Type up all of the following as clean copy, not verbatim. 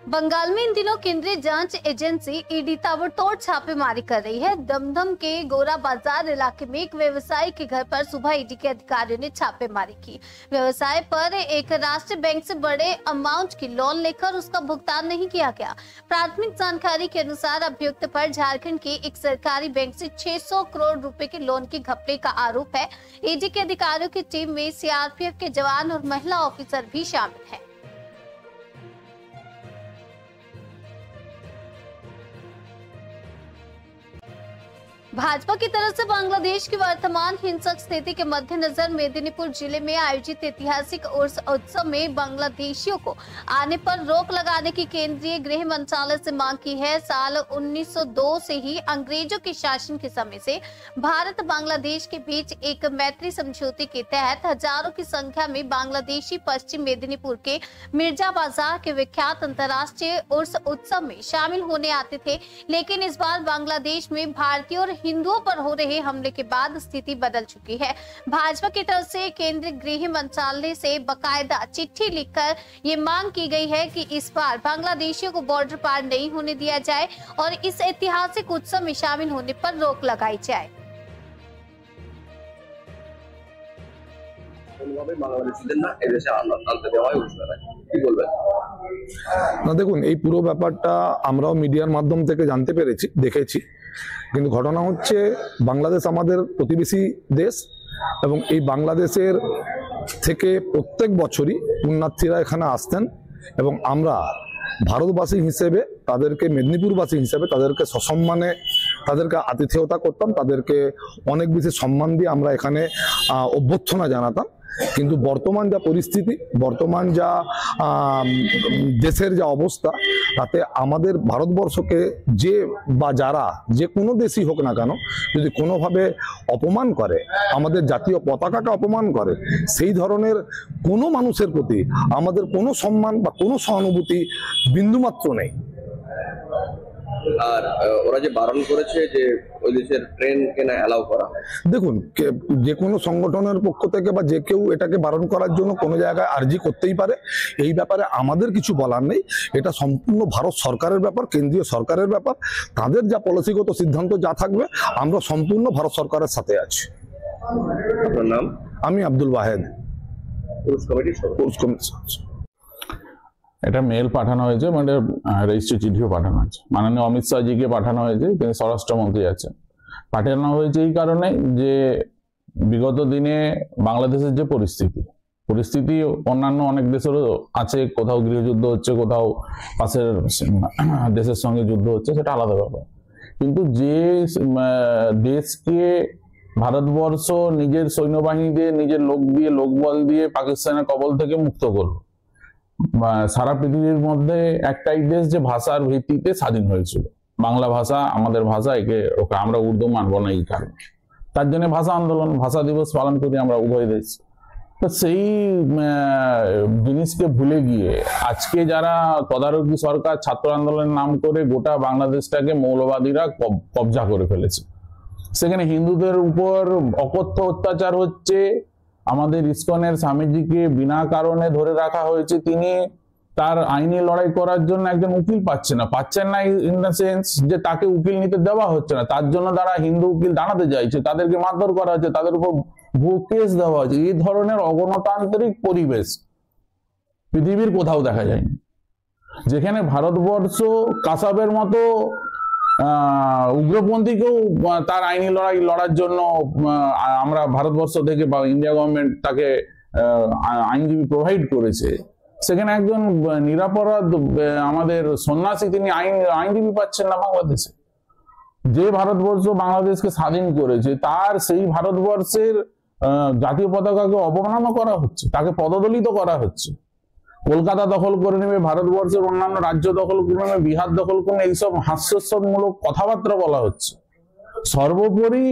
बंगाल में इन दिनों केंद्रीय जांच एजेंसी ईडी ताबड़तोड़ छापेमारी कर रही है। दमदम के गोरा बाजार इलाके में एक व्यवसायी के घर पर सुबह ईडी के अधिकारियों ने छापेमारी की। व्यवसाय पर एक राष्ट्रीय बैंक से बड़े अमाउंट की लोन लेकर उसका भुगतान नहीं किया गया। प्राथमिक जानकारी के अनुसार अभियुक्त पर झारखंड के एक सरकारी बैंक से 600 करोड़ रुपए के लोन की घपले का आरोप है। ईडी के अधिकारियों की टीम में सीआरपीएफ के जवान और महिला ऑफिसर भी शामिल है। भाजपा की तरफ से बांग्लादेश की वर्तमान हिंसक स्थिति के मद्देनजर मेदिनीपुर जिले में आयोजित ऐतिहासिक उर्स उत्सव में बांग्लादेशियों को आने पर रोक लगाने की केंद्रीय गृह मंत्रालय से मांग की है। साल 1902 से ही अंग्रेजों के शासन के समय से भारत बांग्लादेश के बीच एक मैत्री समझौते के तहत हजारों की संख्या में बांग्लादेशी पश्चिम मेदिनीपुर के मिर्जा बाजार के विख्यात अंतर्राष्ट्रीय उर्स उत्सव में शामिल होने आते थे, लेकिन इस बार बांग्लादेश में भारतीय और हिंदुओं पर हो रहे हमले के बाद स्थिति बदल चुकी है। भाजपा की तरफ से केंद्रीय गृह मंत्रालय से बकायदा चिट्ठी लिखकर ये मांग की गई है कि इस बार बांग्लादेशियों को बॉर्डर पार नहीं होने दिया जाए और इस ऐतिहासिक उत्सव में शामिल होने पर रोक लगाई जाए। না দেখুন, এই পুরো ব্যাপারটা আমরাও মিডিয়ার মাধ্যম থেকে জানতে পেরেছি, দেখেছি। কিন্তু ঘটনা হচ্ছে বাংলাদেশ আমাদের প্রতিবেশী দেশ এবং এই বাংলাদেশের থেকে প্রত্যেক বছরই পুণ্যার্থীরা এখানে আসতেন এবং আমরা ভারতবাসী হিসেবে তাদেরকে, মেদিনীপুরবাসী হিসেবে তাদেরকে সসম্মানে তাদেরকে আতিথেয়তা করতাম, তাদেরকে অনেক বেশি সম্মান দিয়ে আমরা এখানে অভ্যর্থনা জানাতাম। কিন্তু বর্তমান যা পরিস্থিতি, বর্তমান যা দেশের যা অবস্থা, তাতে আমাদের ভারতবর্ষকে যে বা যারা যে কোনো দেশই হোক না কেন যদি কোনোভাবে অপমান করে, আমাদের জাতীয় পতাকাকে অপমান করে, সেই ধরনের কোনো মানুষের প্রতি আমাদের কোনো সম্মান বা কোনো সহানুভূতি বিন্দুমাত্র নেই। আর ওরা যে বারণ করেছে যে ওই দেশের ট্রেন কেনা অ্যালাউ করা, দেখুন, যে কোনো সংগঠনের পক্ষ থেকে বা যে কেউ এটাকে বারণ করার জন্য কোনো জায়গায় আর্জি করতেই পারে। এই ব্যাপারে আমাদের কিছু বলার নেই। এটা সম্পূর্ণ ভারত সরকারের ব্যাপার, কেন্দ্রীয় সরকারের ব্যাপার। তাদের যা পলিসিগত সিদ্ধান্ত যা থাকবে, আমরা সম্পূর্ণ ভারত সরকারের সাথে আছি। আপনার নাম? আমি আব্দুল ওয়াহেদ, উরস কমিটির সদস্য। এটা মেল পাঠানো হয়েছে, মানে রেজিস্ট্রি চিঠিও পাঠানো হয়েছে। মাননীয় অমিত শাহজিকে পাঠানো হয়েছে, তিনি স্বরাষ্ট্রমন্ত্রী আছেন। পাঠানো হয়েছে এই কারণে যে বিগত দিনে বাংলাদেশের যে পরিস্থিতি অন্যান্য অনেক দেশেরও আছে, কোথাও গৃহযুদ্ধ হচ্ছে, কোথাও পাশের দেশের সঙ্গে যুদ্ধ হচ্ছে, সেটা আলাদা ব্যাপার। কিন্তু যে দেশকে ভারতবর্ষ নিজের সৈন্যবাহিনী দিয়ে, নিজের লোক দিয়ে, লোকবল দিয়ে পাকিস্তানের কবল থেকে মুক্ত করলো, সারা পৃথিবীর মধ্যে একটাই দেশ যে ভাষার ভিত্তিতে স্বাধীন হয়েছিল, বাংলা ভাষা আমাদের ভাষা, ওকে আমরা উর্দু মানবো না এই কারণে। তার জন্য ভাষা আন্দোলন, ভাষা দিবস পালন করি আমরা উভয় দেশ। তো সেই জিনিসকে ভুলে গিয়ে আজকে যারা তদারকি সরকার ছাত্র আন্দোলনের নাম করে গোটা বাংলাদেশটাকে মৌলবাদীরা কবজা করে ফেলেছে। সেখানে হিন্দুদের উপর অকথ্য অত্যাচার হচ্ছে। আমাদের ইসকনের স্বামীজিকে বিনা কারণে ধরে রাখা হয়েছে। তিনি তার আইনি লড়াই করার জন্য একজন উকিল পাচ্ছেন না ইন দ্য সেন্স যে তাকে উকিল নিতে দেওয়া হচ্ছে না। তার জন্য তারা হিন্দু উকিল দাঁড়াতে চাইছে, তাদেরকে মারধর করা হচ্ছে, তাদের উপর ভুয়ো কেস দেওয়া হচ্ছে। এই ধরনের অগণতান্ত্রিক পরিবেশ পৃথিবীর কোথাও দেখা যায়নি, যেখানে ভারতবর্ষ কাসাবের মতো উগ্রপন্থীকেও তার আইনি লড়াই লড়ার জন্য আমরা ভারতবর্ষ থেকে বা ইন্ডিয়া গভর্নমেন্ট তাকে আইনজীবী প্রোভাইড করেছে। সেখানে একজন নিরাপরাধ আমাদের সন্ন্যাসী, তিনি আইনজীবী পাচ্ছেন না বাংলাদেশে। যে ভারতবর্ষ বাংলাদেশকে স্বাধীন করেছে তার সেই ভারতবর্ষের জাতীয় পতাকাকে অবমাননা করা হচ্ছে, তাকে পদদলিত করা হচ্ছে। কলকাতা দখল করে নেবে, ভারতবর্ষের অন্যান্য রাজ্য দখল করে নেবে, বিহার দখল করে নেবে, এইসব হাস্যস্যমূলক কথাবার্তা বলা হচ্ছে। সর্বোপরি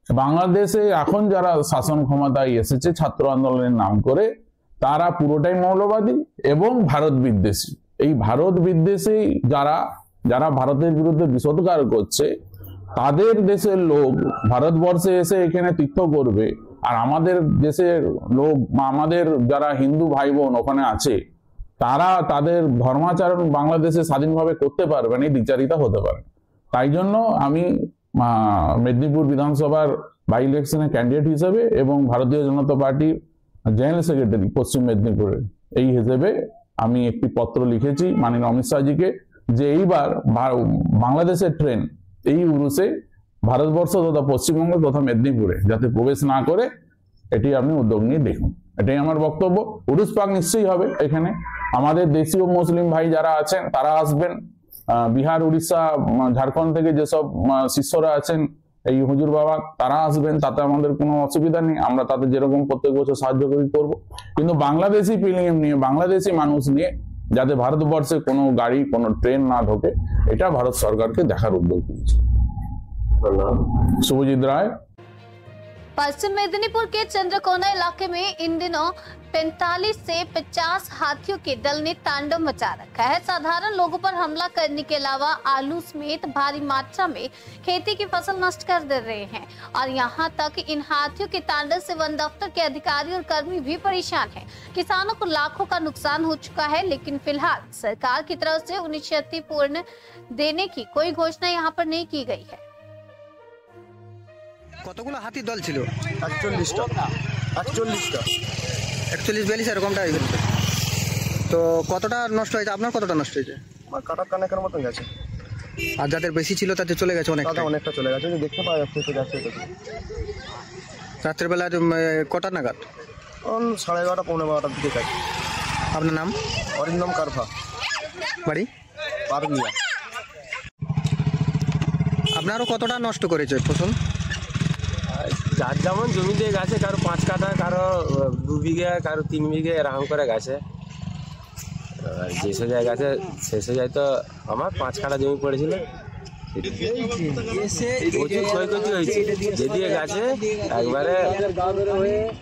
বাংলাদেশে এখন যারা শাসন ক্ষমতায় এসেছে ছাত্র আন্দোলনের নাম করে, তারা পুরোটাই মৌলবাদী এবং ভারত বিদ্বেষী। এই ভারত বিদ্বেষী যারা ভারতের বিরুদ্ধে বিষোদগার করছে, তাদের দেশের লোক ভারতবর্ষে এসে এখানে তীর্থ করবে, আর আমাদের দেশের লোক, আমাদের যারা হিন্দু ভাই বোন ওখানে আছে, তারা তাদের ধর্মাচরণ বাংলাদেশে স্বাধীনভাবে করতে পারবেন, এই দ্বিচারিতা হতে পারে। তাই জন্য আমি মেদিনীপুর বিধানসভার বাই ইলেকশনে ক্যান্ডিডেট হিসেবে এবং ভারতীয় জনতা পার্টির জেনারেল সেক্রেটারি পশ্চিম মেদিনীপুরের এই হিসেবে আমি একটি পত্র লিখেছি মাননীয় অমিত শাহজিকে, যে এইবার বাংলাদেশের ট্রেন এই উরুসে ভারতবর্ষ তথা পশ্চিমবঙ্গ তথা মেদিনীপুরে যাতে প্রবেশ না করে, এটি আপনি উদ্যোগ নিয়ে দেখুন। এটাই আমার বক্তব্য। উরুস পাক নিশ্চয়ই হবে। এখানে আমাদের দেশীয় মুসলিম ভাই যারা আছেন তারা আসবেন, বিহার, উড়িষ্যা, ঝাড়খণ্ড থেকে যেসব শিষ্যরা আছেন এই হুজুর বাবা তারা আসবেন, তাতে আমাদের কোনো অসুবিধা নেই। আমরা তাদের যেরকম প্রত্যেক বছর সাহায্য করবো, কিন্তু বাংলাদেশি পিলিগ্রিম নিয়ে, বাংলাদেশি মানুষ নিয়ে যাতে ভারতবর্ষে কোনো গাড়ি কোনো ট্রেন না ঢোকে, এটা ভারত সরকারকে দেখার উদ্যোগ নিয়েছে। शुभजीत राय। पश्चिम मेदिनीपुर के चंद्रकोना इलाके में इन दिनों 45 से 50 हाथियों के दल ने तांडव मचा रखा है। साधारण लोगों पर हमला करने के अलावा आलू समेत भारी मात्रा में खेती की फसल नष्ट कर दे रहे हैं और यहां तक इन हाथियों के तांडव से वन दफ्तर के अधिकारी और कर्मी भी परेशान हैं। किसानों को लाखों का नुकसान हो चुका है, लेकिन फिलहाल सरकार की तरफ से उन्हें क्षतिपूर्ण देने की कोई घोषणा यहाँ पर नहीं की गई है। কতগুলো হাতি দল ছিল? 48টা 41-42 এরকমটা হয়ে গেছে। তো কতটা নষ্ট হয়েছে? আপনার কতটা নষ্ট হয়েছে? আমার কাটা কানেকের মতন গেছে, আর যাদের বেশি ছিল তাদের চলে গেছে অনেক। দাদা অনেকটা চলে গেছে, দেখতে পাওয়া যাচ্ছে তো যাচ্ছে। রাত্রেবেলা কটা নাগাদ? 11:30 পৌনে 12টার দিকে গেছে। আপনার নাম? অরিন্দম কারফা, বাড়ি পারুলিয়া। আপনারও কতটা নষ্ট করেছে ফসল? যার যেমন জমি দিয়ে গেছে, কারো 5 কাঠা, কারো 2 বিঘা, কারো 3 বিঘা এরকম করে গেছে। যে সোজায় গেছে সে সোজায় তো আমার 5 কাঠা জমি পড়েছিল, প্রচুর ক্ষয়ক্ষতি হয়েছে। যেদিকে গেছে একবারে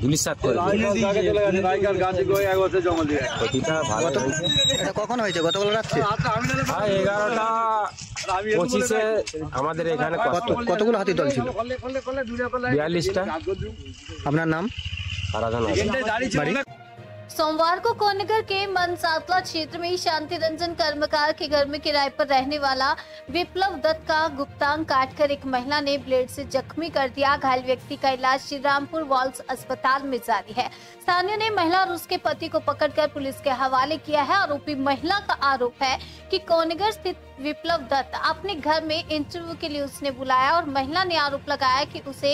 ধুলিসাৎ করে ক্ষতিটা ভালো হয়েছে। এটা কখন হয়েছে? গতকাল রাত্রে? 11:25 আমাদের এখানে। কতগুলো হাতি দল ছিল? 42টা। আপনার নাম? আরাধনা। বাড়ি? सोमवार को कोनगर के मनसातला क्षेत्र में शांति रंजन कर्मकार के घर में किराए पर रहने वाला विप्लव दत्त का गुप्तांग काटकर एक महिला ने ब्लेड से जख्मी कर दिया। घायल व्यक्ति का इलाज श्रीरामपुर वॉल्स अस्पताल में जारी है। स्थानीय ने महिला और उसके पति को पकड़कर पुलिस के हवाले किया है। आरोपी महिला का आरोप है कि कोनगर स्थित विप्लव दत्त अपने घर में इंटरव्यू के लिए उसने बुलाया और महिला ने आरोप लगाया कि उसे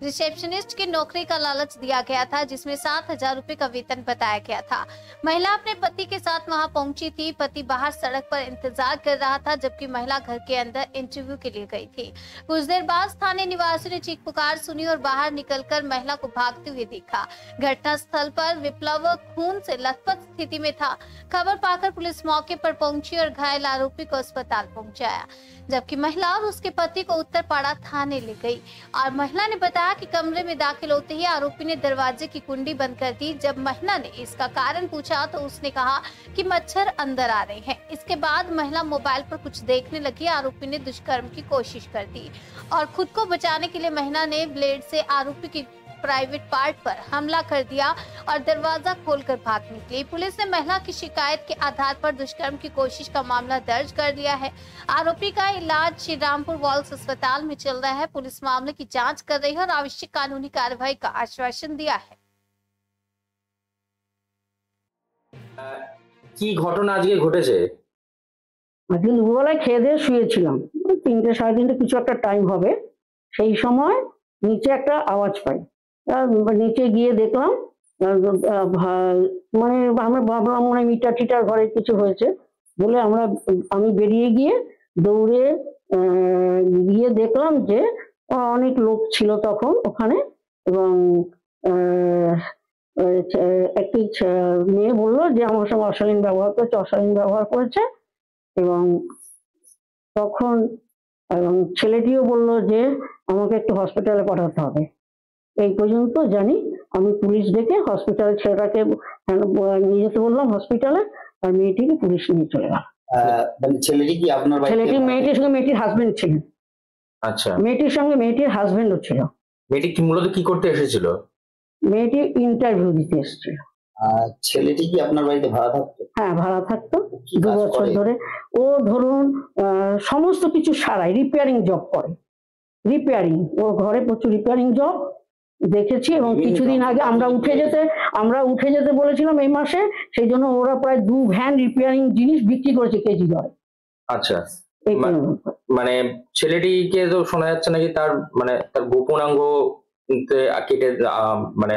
रिसेप्शनिस्ट की नौकरी का लालच दिया गया था, जिसमें 7,000 रुपए का वेतन बताया गया था। महिला अपने पति के साथ वहां पहुंची थी। पति बाहर सड़क पर इंतजार कर रहा था, जबकि महिला घर के अंदर इंटरव्यू के लिए गई थी। कुछ देर बाद स्थानीय निवासियों ने चीख पुकार सुनी और बाहर निकलकर महिला को भागते हुए देखा। घटना स्थल पर विप्लव खून से लथपथ स्थिति में था। खबर पाकर पुलिस मौके पर पहुंची और घायल आरोपी को अस्पताल पहुंचाया, जबकि महिला और उसके पति को उत्तरपाड़ा थाने ले गई। और महिला ने बताया कि कमरे में दाखिल होते ही आरोपी ने दरवाजे की कुंडी बंद कर दी। जब महिला ने इसका कारण पूछा तो उसने कहा कि मच्छर अंदर आ रहे हैं। इसके बाद महिला मोबाइल पर कुछ देखने लगी। आरोपी ने दुष्कर्म की कोशिश कर दी और खुद को बचाने के लिए महिला ने ब्लेड से आरोपी की प्राइवेट पार्ट पर हमला कर दिया और दरवाजा खोलकर भाग निकली। पुलिस ने महिला की शिकायत के आधार पर दुष्कर्म की कोशिश का मामला दर्ज कर लिया है। आरोपी का इलाज श्रीरामपुर वॉल्स अस्पताल में चल रहा है। पुलिस मामले की जांच कर रही है और आवश्यक कानूनी कार्रवाई का आश्वासन दिया है। কি ঘটনা আজকে ঘটেছে? আজকে দুপুরবেলায় খেয়ে দিয়ে শুয়েছিলাম, 3টে সাড়ে 3টে কিছু একটা টাইম হবে। সেই সময় নিচে একটা আওয়াজ পাই। নিচে গিয়ে দেখলাম, মানে আমরা ভাবলাম মনে হয় মিটার টিটার ঘরে কিছু হয়েছে বলে আমি বেরিয়ে গিয়ে দৌড়ে গিয়ে দেখলাম যে অনেক লোক ছিল তখন ওখানে, এবং একটি মেয়ে বললো যে আমার সঙ্গে অশালীন ব্যবহার করেছে, এবং তখন ছেলেটিও বললো যে আমাকে একটু হসপিটালে পাঠাতে হবে। এই পর্যন্ত জানি। আমি পুলিশ ডেকে হসপিটালে ছেলেটাকে নিয়ে যেতে বললাম হসপিটালে, আর মেয়েটিকে পুলিশ নিয়ে চলে গেল। ছেলেটি কি আপনার মেয়েটির সঙ্গে মেয়েটির হাজবেন্ড ছিলেন। আচ্ছা, মেয়েটির সঙ্গে মেয়েটির হাজবেন্ডও ছিল। মেয়েটি কি মূলত কি করতে এসেছিল? মেয়েটি ইন্টারভিউ দিতে এসেছিল। ছেলেটি কি আপনার বাড়িতে ভাড়া থাকতো? হ্যাঁ, ভাড়া থাকতো কি 2 কাজ বছর করে? ধরে। ও ধরুন সমস্ত কিছু সারাই, রিপেয়ারিং জব করে। রিপেয়ারিং, ওর ঘরে প্রচুর রিপেয়ারিং জব দেখেছি। এবং বিভিন্ন কিছুদিন আগে আমরা উঠে যেতে বলেছিলাম এই মাসে, সেই জন্য ওরা প্রায় 2 ভ্যান রিপেয়ারিং জিনিস বিক্রি করেছে কেজি দরে। আচ্ছা, এই মানে ছেলেটিকে তো শোনা যাচ্ছে নাকি তার তার গোপনাঙ্গ কেটে মানে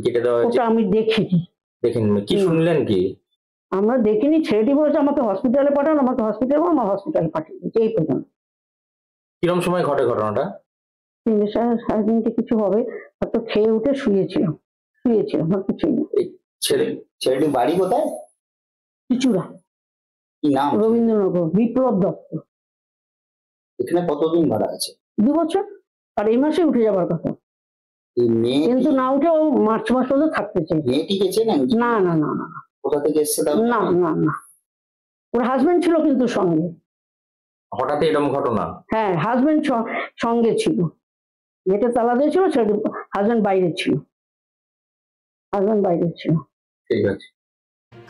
কেটে দেওয়া হয়েছে। ওটা আমি দেখিনি। দেখেন কি শুনলেন কি? আমরা দেখিনি। ছেলেটি বলেছে আমাকে হসপিটালে পাঠান, আমাকে হসপিটালে পাঠিয়ে দিয়েছে। এই পর্যন্ত। কিরম সময় ঘটে ঘটনাটা? 3 সাড়ে 3টে কিছু হবে, হয়তো খেয়ে উঠে শুয়েছিলাম আর কিছুই না। ছেলেটির বাড়ি কোথায়? চুচুড়া। কি নাম? রবীন্দ্রনগর, বিপ্লব দত্ত। এখানে কতদিন ভাড়া আছে? 2 বছর। আর এই মাসে উঠে যাবার কথা, এই মেয়ে কিন্তু না উঠে ও মার্চ মাস পর্যন্ত থাকতে চাই। মেয়েটিকে চেনেন? না না না না, কোথা থেকে এসছে তার? না না না, ওর হাজবেন্ড ছিল কিন্তু সঙ্গে। হঠাৎ এরকম ঘটনা? হ্যাঁ, হাজবেন্ড সঙ্গে ছিল, গেটে তালা দিয়েছিল, হাজবেন্ড বাইরে ছিল। ঠিক আছে।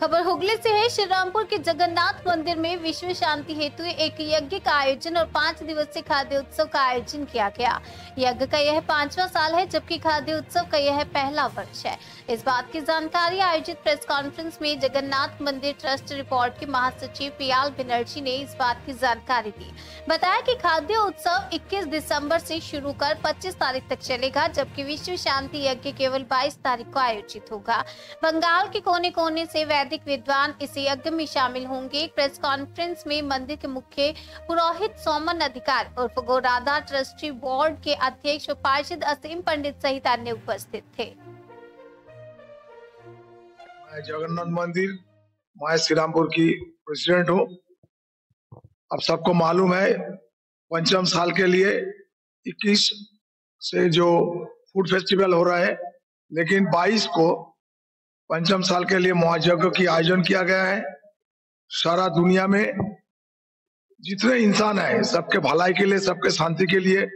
खबर हुगली से है। श्री रामपुर के जगन्नाथ मंदिर में विश्व शांति हेतु एक यज्ञ का आयोजन और 5 दिवसीय खाद्य उत्सव का आयोजन किया गया। यज्ञ का यह 5वां साल है, जबकि खाद्य उत्सव का यह पहला वर्ष है। इस बात की जानकारी आयोजित प्रेस कॉन्फ्रेंस में जगन्नाथ मंदिर ट्रस्ट रिपोर्ट के महासचिव पियाल बनर्जी ने इस बात की जानकारी दी। बताया कि खाद्य उत्सव 21 दिसंबर से शुरू कर 25 तारीख तक चलेगा, जबकि विश्व शांति यज्ञ केवल 22 तारीख को आयोजित होगा। बंगाल के कोने कोने से वैदिक विद्वान इस यज्ञ में शामिल होंगे। प्रेस कॉन्फ्रेंस में मंदिर के मुख्य पुरोहित सोमन अधिकार उर्फ गौराधा ट्रस्टी बोर्ड के अध्यक्ष व पार्षद असीम पंडित सहित अन्य उपस्थित थे। मैं जगन्नाथ मंदिर माय श्री रामपुर की प्रेसिडेंट हूँ। अब सबको मालूम है 5वें साल के लिए 21 से जो फूड फेस्टिवल हो रहा है, लेकिन 22 को 5वें साल के लिए महायज्ञ की आयोजन किया गया है। सारा दुनिया में जितने इंसान हैं सबके भलाई के लिए, सबके शांति के लिए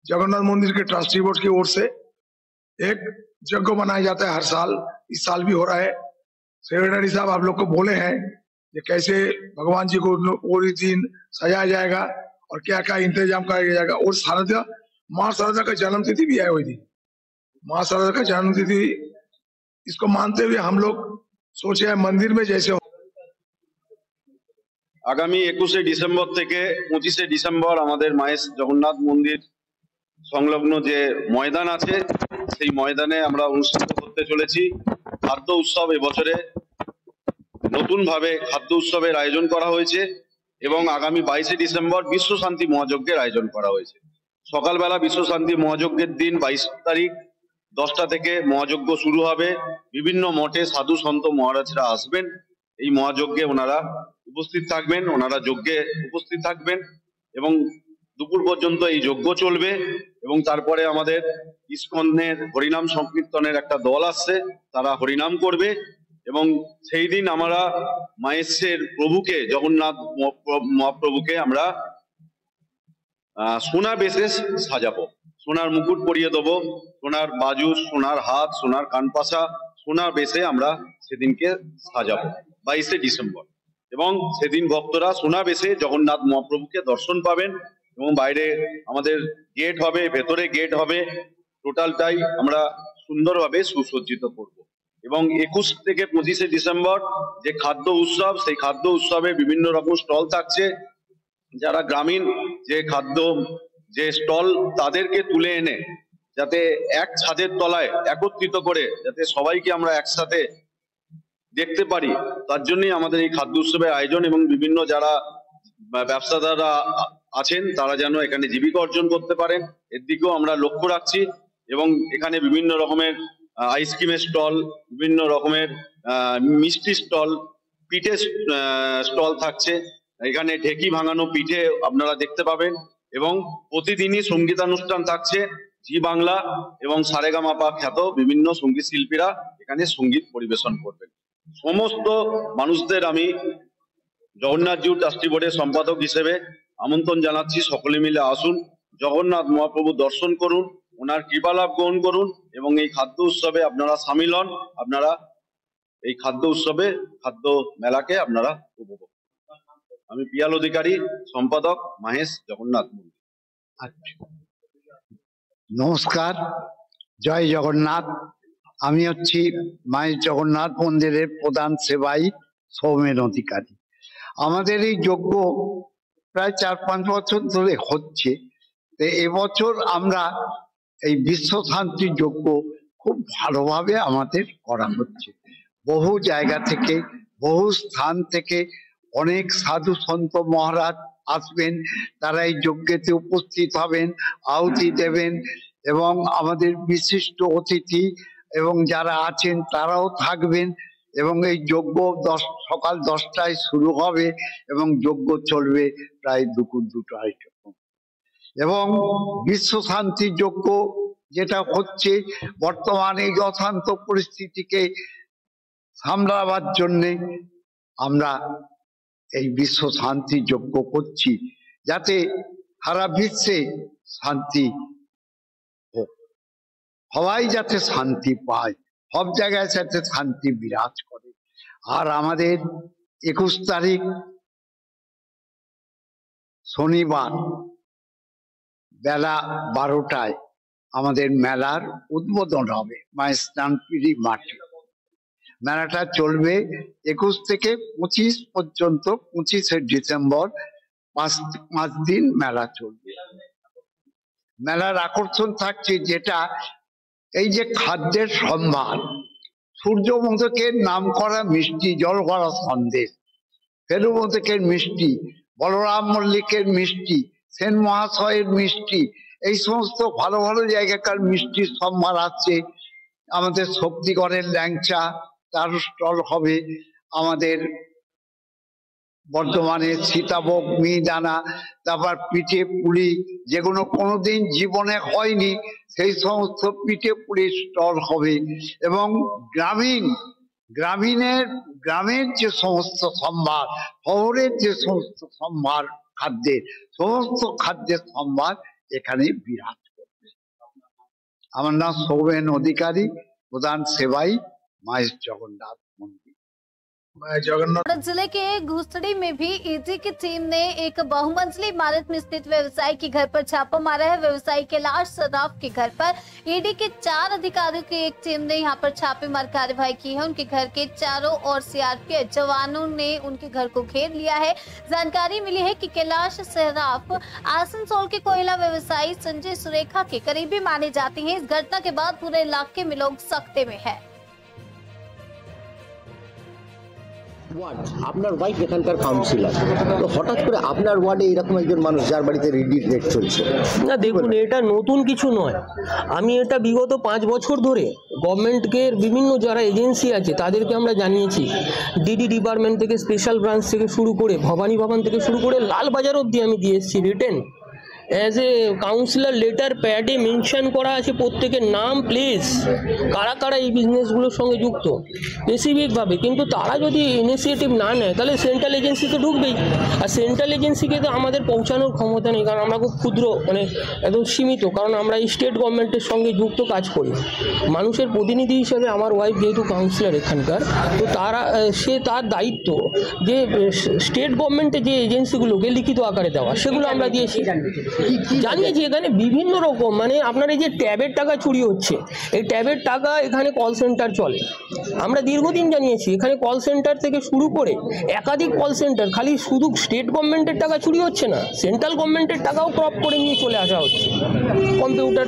जगन्नाथ मंदिर के ट्रस्टी बोर्ड की ओर से एक यज्ञ मनाया जाता है हर साल। इस साल भी हो रहा है। सेक्रेटरी साहब आप लोग को बोले हैं कि कैसे भगवान जी को वो दिन सजाया जाएगा और क्या क्या इंतजाम कराया जाएगा। और शारदा माँ शारदा का जन्म तिथि भी है वही दिन, माँ शारदा का जन्म तिथि। इसको मानते हुए हम लोग सोचे हैं मंदिर में जैसे আগামী 21শে ডিসেম্বর থেকে 25শে ডিসেম্বর আমাদের মায়ের জগন্নাথ মন্দির সংলগ্ন যে ময়দান আছে সেই ময়দানে আমরা অনুষ্ঠিত করতে চলেছি খাদ্য উৎসব। এবছরে নতুন ভাবে খাদ্য উৎসবের আয়োজন করা হয়েছে এবং আগামী 22শে ডিসেম্বর বিশ্ব শান্তি মহাযজ্ঞের আয়োজন করা হয়েছে। সকালবেলা বিশ্ব শান্তি মহাযজ্ঞের দিন 22 তারিখ 10টা থেকে মহাযজ্ঞ শুরু হবে। বিভিন্ন মঠে সাধু সন্ত মহারাজরা আসবেন, এই মহাযজ্ঞে ওনারা উপস্থিত থাকবেন, ওনারা যজ্ঞে উপস্থিত থাকবেন এবং দুপুর পর্যন্ত এই যজ্ঞ চলবে। এবং তারপরে আমাদের ইসকনের হরিনাম সংকীর্তনের একটা দল আসছে, তারা হরিনাম করবে এবং সেই দিন আমরা মায়ের প্রভুকে জগন্নাথ মহাপ্রভুকে আমরা সোনা বেশে সাজাবো, সোনার মুকুট পরিয়ে দেবো, সোনার বাজু, সোনার হাত, সোনার কানপাশা, সোনার বেশে আমরা সেদিনকে সাজাবো 22শে ডিসেম্বর। এবং সেদিন ভক্তরা সোনা বেশে জগন্নাথ মহাপ্রভুকে দর্শন পাবেন এবং বাইরে আমাদের গেট হবে, ভেতরে গেট হবে, টোটালটাই আমরা সুন্দরভাবে সুসজ্জিত করব। এবং 21 থেকে 25শে ডিসেম্বর যে খাদ্য উৎসব, সেই খাদ্য উৎসবে বিভিন্ন রকম স্টল থাকছে। যারা গ্রামীণ যে খাদ্য যে স্টল তাদেরকে তুলে এনে যাতে এক ছাদের তলায় একত্রিত করে যাতে সবাইকে আমরা একসাথে দেখতে পারি, তার জন্যই আমাদের এই খাদ্য উৎসবের আয়োজন। এবং বিভিন্ন যারা ব্যবসাদাররা আছেন তারা যেন এখানে জীবিকা অর্জন করতে পারেন এর দিকেও আমরা লক্ষ্য রাখছি। এবং এখানে বিভিন্ন রকমের আইসক্রিমের স্টল, বিভিন্ন রকমের মিষ্টি স্টল, পিঠে স্টল থাকছে। এখানে ঢেকি ভাঙানো পিঠে আপনারা দেখতে পাবেন এবং প্রতিদিনই সঙ্গীতানুষ্ঠান থাকছে। জি বাংলা এবং সারেগামাপা খ্যাত বিভিন্ন সঙ্গীত শিল্পীরা এখানে সঙ্গীত পরিবেশন করবেন। সমস্ত মানুষদের আমি জগন্নাথ জিউ ট্রাস্টি বোর্ডের সম্পাদক হিসেবে আমন্ত্রণ জানাচ্ছি, সকলে মিলে আসুন, জগন্নাথ মহাপ্রভু দর্শন করুন, ওনার কৃপালাভ গ্রহণ করুন এবং এই খাদ্য উৎসবে আপনারা সামিল হন। আপনারা এই খাদ্য উৎসবে খাদ্য মেলাকে আপনারা উপভোগ করুন। আমি পিয়াল অধিকারী, সম্পাদক, মাহেশ জগন্নাথ মন্দির। নমস্কার, জয় জগন্নাথ। আমি হচ্ছি মায়ের জগন্নাথ মন্দিরের প্রধান সেবাই সৌমেন অধিকারী। আমাদের এই যজ্ঞ প্রায় 4-5 বছর ধরে হচ্ছে। এবছর আমরা এই বিশ্ব শান্তি যজ্ঞ খুব ভালোভাবে আমাদের করা হচ্ছে। বহু জায়গা থেকে, বহু স্থান থেকে অনেক সাধু সন্ত মহারাজ আসবেন, তারা এই যজ্ঞেতে উপস্থিত হবেন, আহুতি দেবেন এবং আমাদের বিশিষ্ট অতিথি এবং যারা আছেন তারাও থাকবেন এবং এই যজ্ঞ সকাল 10টায় শুরু হবে এবং যজ্ঞ চলবে প্রায় দুপুর 2টায়। এবং বিশ্ব শান্তি যজ্ঞ যেটা হচ্ছে বর্তমানে এই অশান্ত পরিস্থিতিকে সামলাবার জন্যে আমরা এই বিশ্ব শান্তি যজ্ঞ করছি, যাতে সারা বিশ্বে শান্তি হোক, সবাই যাতে শান্তি পায়, সব জায়গায় যাতে শান্তি বিরাজ করে। আর আমাদের 21 তারিখ শনিবার বেলা 12টায় আমাদের মেলার উদ্বোধন হবে মায়ের স্নানপিড়ি মাঠে। মেলাটা চলবে 21 থেকে 25 পর্যন্ত, 25শে ডিসেম্বর 5 দিন মেলা চলবে। মেলার আকর্ষণ থাকছে যেটা এই যে খাদ্যের সম্ভার, সূর্যমোদকের নাম করা মিষ্টি, জল ভরা সন্দেশ, ফেলুমোদকের মিষ্টি, বলরাম মল্লিকের মিষ্টি, সেন মহাশয়ের মিষ্টি, এই সমস্ত ভালো ভালো জায়গাকার মিষ্টির সম্ভার আছে। আমাদের শক্তিগড়ের ল্যাংচা, তার স্টল হবে। আমাদের বর্ধমানে সীতাভোগ, মিহিদানা, তারপর পিঠে পুলি, যেগুলো কোনোদিন জীবনে হয়নি সেই সমস্ত পিঠে পুলির স্টল হবে। এবং গ্রামের যে সমস্ত সম্ভার, শহরের যে সমস্ত সম্ভার খাদ্যের, সমস্ত খাদ্যের সম্ভার এখানে বিরাজ করবে। আমার নাম সৌমেন অধিকারী, প্রধান সেবাই, माइस जगन्नाथ मंदिर। जिले के घुसड़ी में भी ईडी की टीम ने एक बहुमंजिली इमारत में स्थित व्यवसायी के घर पर छापा मारा है। व्यवसायी कैलाश सर्राफ के घर पर ईडी के 4 अधिकारियों की एक टीम ने यहां पर छापेमार कार्रवाई की है। उनके घर के चारों ओर सीआरपीएफ जवानों ने उनके घर को घेर लिया है। जानकारी मिली है कि कैलाश सर्राफ आसनसोल के कोयला व्यवसायी संजय सुरेखा के करीबी माने जाते हैं। इस घटना के बाद पूरे इलाके में लोग सख्ते में है। আপনার ওয়াইফ এখানকার কাউন্সিলর, তো হঠাৎ করে আপনার ওয়ার্ডে এরকম একজন মানুষ যার বাড়িতে রিডির রেট চলছে। না দেখুন, এটা নতুন কিছু নয়। আমি এটা বিগত 5 বছর ধরে গভর্নমেন্টকে বিভিন্ন যারা এজেন্সি আছে তাদেরকে আমরা জানিয়েছি। ডিডি ডিপার্টমেন্ট থেকে, স্পেশাল ব্রাঞ্চ থেকে শুরু করে, ভবানী ভবন থেকে শুরু করে লালবাজার অবধি আমি দিয়ে এসেছি written. As a councillor letter প্যাডে মেনশন করা আছে প্রত্যেকের নাম, প্লেস, কারা কারা এই বিজনেসগুলোর সঙ্গে যুক্ত স্পেসিফিকভাবে। কিন্তু তারা যদি ইনিশিয়েটিভ না নেয় তাহলে সেন্ট্রাল এজেন্সি তো ঢুকবেই, আর সেন্ট্রাল এজেন্সিকে তো আমাদের পৌঁছানোর ক্ষমতা নেই, কারণ আমরা খুব ক্ষুদ্র, মানে একদম সীমিত, কারণ আমরা এই স্টেট গভর্নমেন্টের সঙ্গে যুক্ত কাজ করি। মানুষের প্রতিনিধি হিসেবে আমার ওয়াইফ যেহেতু কাউন্সিলর এখানকার, তো তার দায়িত্ব যে স্টেট গভর্নমেন্টের যে এজেন্সিগুলোকে লিখিত আকারে দেওয়া, সেগুলো আমরা দিয়েছি, জানিয়েছি। এখানে বিভিন্ন রকম, মানে আপনার এই যে ট্যাবের টাকা চুরি হচ্ছে, এই ট্যাবের টাকা এখানে কল সেন্টার চলে, আমরা দীর্ঘদিন জানিয়েছি। এখানে কল সেন্টার থেকে শুরু করে একাধিক কল সেন্টার, খালি শুধু স্টেট গভর্নমেন্টের টাকা চুরি হচ্ছে না, সেন্ট্রাল গভর্নমেন্টের টাকাও ক্রপ করে নিয়ে চলে আসা হচ্ছে কম্পিউটার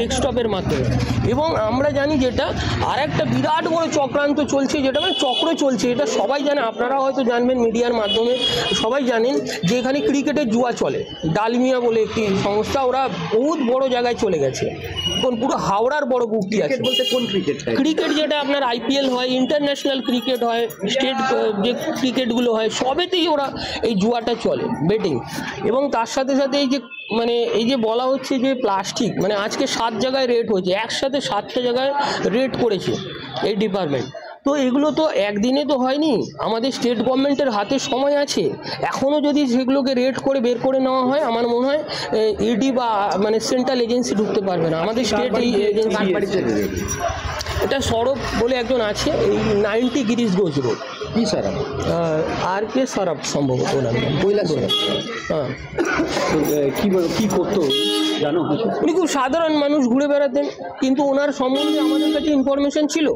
ডেস্কটপের মাধ্যমে। এবং আমরা জানি যেটা আর একটা বিরাট বড় চক্রান্ত চলছে, যেটা মানে চক্র চলছে, এটা সবাই জানে, আপনারা হয়তো জানবেন মিডিয়ার মাধ্যমে, সবাই জানেন যে এখানে ক্রিকেটের জুয়া চলে। ডালমিয়া বলে একটি সংস্থা, ওরা বহুত বড় জায়গায় চলে গেছে, পুরো হাওড়ার বড় বুকটি আছে। কোন ক্রিকেট? ক্রিকেট যেটা আপনার IPL হয়, ইন্টারন্যাশনাল ক্রিকেট হয়, স্টেট যে ক্রিকেটগুলো হয়, সবেতেই ওরা এই জুয়াটা চলে, বেটিং। এবং তার সাথে সাথে এই যে মানে এই যে বলা হচ্ছে যে প্লাস্টিক, মানে আজকে 7 জায়গায় রেট হয়েছে, একসাথে 7টা জায়গায় রেট করেছে এই ডিপার্টমেন্ট তো এগুলো তো একদিনে তো হয়নি, আমাদের স্টেট গভর্নমেন্টের হাতে সময় আছে। এখনও যদি সেগুলোকে রেড করে বের করে নেওয়া হয়, আমার মনে হয় ইডি বা মানে সেন্ট্রাল এজেন্সি ঢুকতে পারবে না। আমাদের স্টেট এই এজেন্সি, এটা সরব বলে একজন আছে, এই 90 গিরিশ ঘোষ রোড। কি সারাপ? আর কে সারাপ সম্ভবত ওনার নাম। হ্যাঁ, কি করতো জানো কিছু? উনি খুব সাধারণ মানুষ, ঘুরে বেড়াতেন, কিন্তু ওনার সম্বন্ধে আমাদের কাছে ইনফরমেশন ছিল।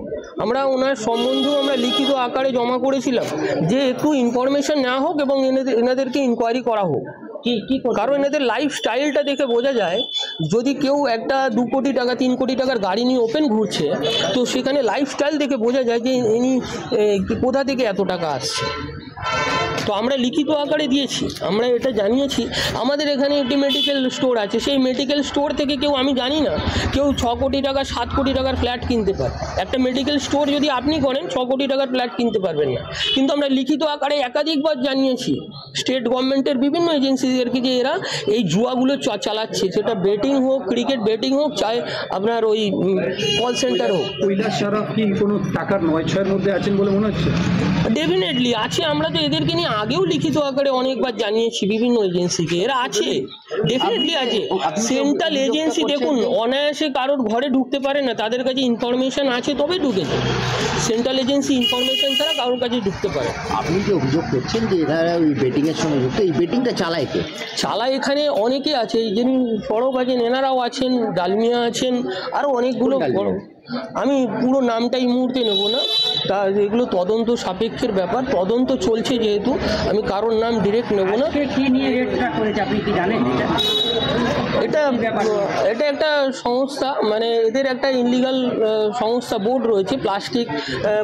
আমরা ওনার সম্বন্ধেও আমরা লিখিত আকারে জমা করেছিলাম যে একটু ইনফরমেশন নেওয়া হোক এবং এনাদেরকে ইনকোয়ারি করা হোক। কারণ এনাদের লাইফ স্টাইলটা দেখে বোঝা যায়, যদি কেউ একটা 2 কোটি টাকা 3 কোটি টাকার গাড়ি নিয়ে ওপেন ঘুরছে, তো সেখানে লাইফ স্টাইল দেখে বোঝা যায় যে ইনি কোথা থেকে এত টাকা আসছে। তো আমরা লিখিত আকারে দিয়েছি, আমরা এটা জানিয়েছি। আমাদের এখানে একটি মেডিকেল স্টোর আছে, সেই মেডিকেল স্টোর থেকে কেউ, আমি জানি না, কেউ 6 কোটি টাকা 7 কোটি টাকার ফ্ল্যাট কিনতে পারে। একটা মেডিকেল স্টোর যদি আপনি করেন 6 কোটি টাকার ফ্ল্যাট কিনতে পারবেন না। কিন্তু আমরা লিখিত আকারে একাধিকবার জানিয়েছি স্টেট গভর্নমেন্টের বিভিন্ন এজেন্সিদেরকে যে এরা এই জুয়াগুলো চালাচ্ছে, সেটা বেটিং হোক, ক্রিকেট বেটিং হোক, চাই আপনার ওই কল সেন্টার হোক। কৈলাস সারাপ কি কোনো টাকার 9-6 মধ্যে আছেন বলে মনে হচ্ছে? ডেফিনেটলি আছে। আমরা তো এদেরকে নিয়ে আগেও লিখিত আকারে অনেকবার জানিয়েছি বিভিন্ন এজেন্সিকে, এরা আছে, ডেফিনেটলি আছে। সেন্ট্রাল এজেন্সি দেখুন অনায়াসে কারোর ঘরে ঢুকতে পারে না, তাদের কাছে ইনফরমেশন আছে তবে ঢুকেছে। সেন্ট্রাল এজেন্সি ইনফরমেশন ছাড়া কারোর কাছে ঢুকতে পারে। আপনি যে অভিযোগ করছেন যে এরা ওই বেটিংয়ের সঙ্গে যুক্ত, এই বেটিংটা চালায় কে? চালায় এখানে অনেকে আছে, যিনি সড়ক আছেন এনারাও আছেন, ডালমিয়া আছেন, আরও অনেকগুলো বড়, আমি পুরো নামটা এই মুহূর্তে নেব না, তা এগুলো তদন্ত সাপেক্ষের ব্যাপার, তদন্ত চলছে যেহেতু আমি কারোর নাম ডিরেক্ট নেব না। কি নিয়ে রেটটা করেছে আপনি কি জানেন? এটা একটা সংস্থা, মানে এদের একটা ইনলিগাল সংস্থা বোর্ড রয়েছে, প্লাস্টিক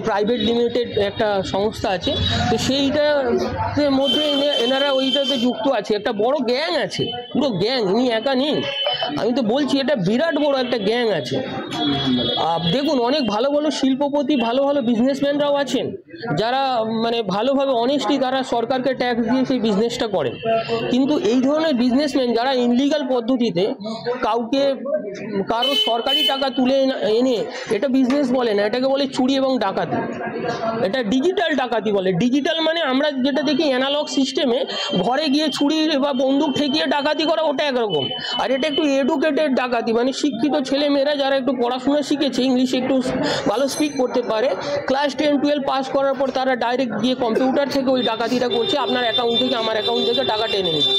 প্রাইভেট লিমিটেড একটা সংস্থা আছে, তো সেইটার মধ্যে এনারা ওইটাতে যুক্ত আছে। একটা বড় গ্যাং আছে, পুরো গ্যাং, ইনি একা নেই, আমি তো বলছি এটা বিরাট বড় একটা গ্যাং আছে। দেখুন অনেক ভালো ভালো শিল্পপতি, ভালো ভালো বিজনেসম্যানরাও আছেন, যারা মানে ভালোভাবে অনেস্টলি তারা সরকারকে ট্যাক্স দিয়ে সেই বিজনেসটা করেন। কিন্তু এই ধরনের বিজনেসম্যান যারা ইনলিগাল পদ্ধতিতে কাউকে কারো সরকারি টাকা তুলে এনে, এটা বিজনেস বলে না, এটাকে বলে চুরি এবং ডাকাতি। এটা ডিজিটাল ডাকাতি বলে। ডিজিটাল মানে আমরা যেটা দেখি অ্যানালগ সিস্টেমে ঘরে গিয়ে ছুরি বা বন্দুক ঠেকিয়ে ডাকাতি করা, ওটা একরকম। আর এটা একটু এডুকেটেড ডাকাতি, মানে শিক্ষিত ছেলে মেয়েরা যারা একটু পড়াশোনা শিখেছে, ইংলিশ একটু ভালো স্পিক করতে পারে, ক্লাস 10-12 পাস করার পর তারা ডাইরেক্ট গিয়ে কম্পিউটার থেকে ওই ডাকাতিটা করছে, আপনার অ্যাকাউন্ট থেকে আমার অ্যাকাউন্ট থেকে টাকা টেনে নিচ্ছে,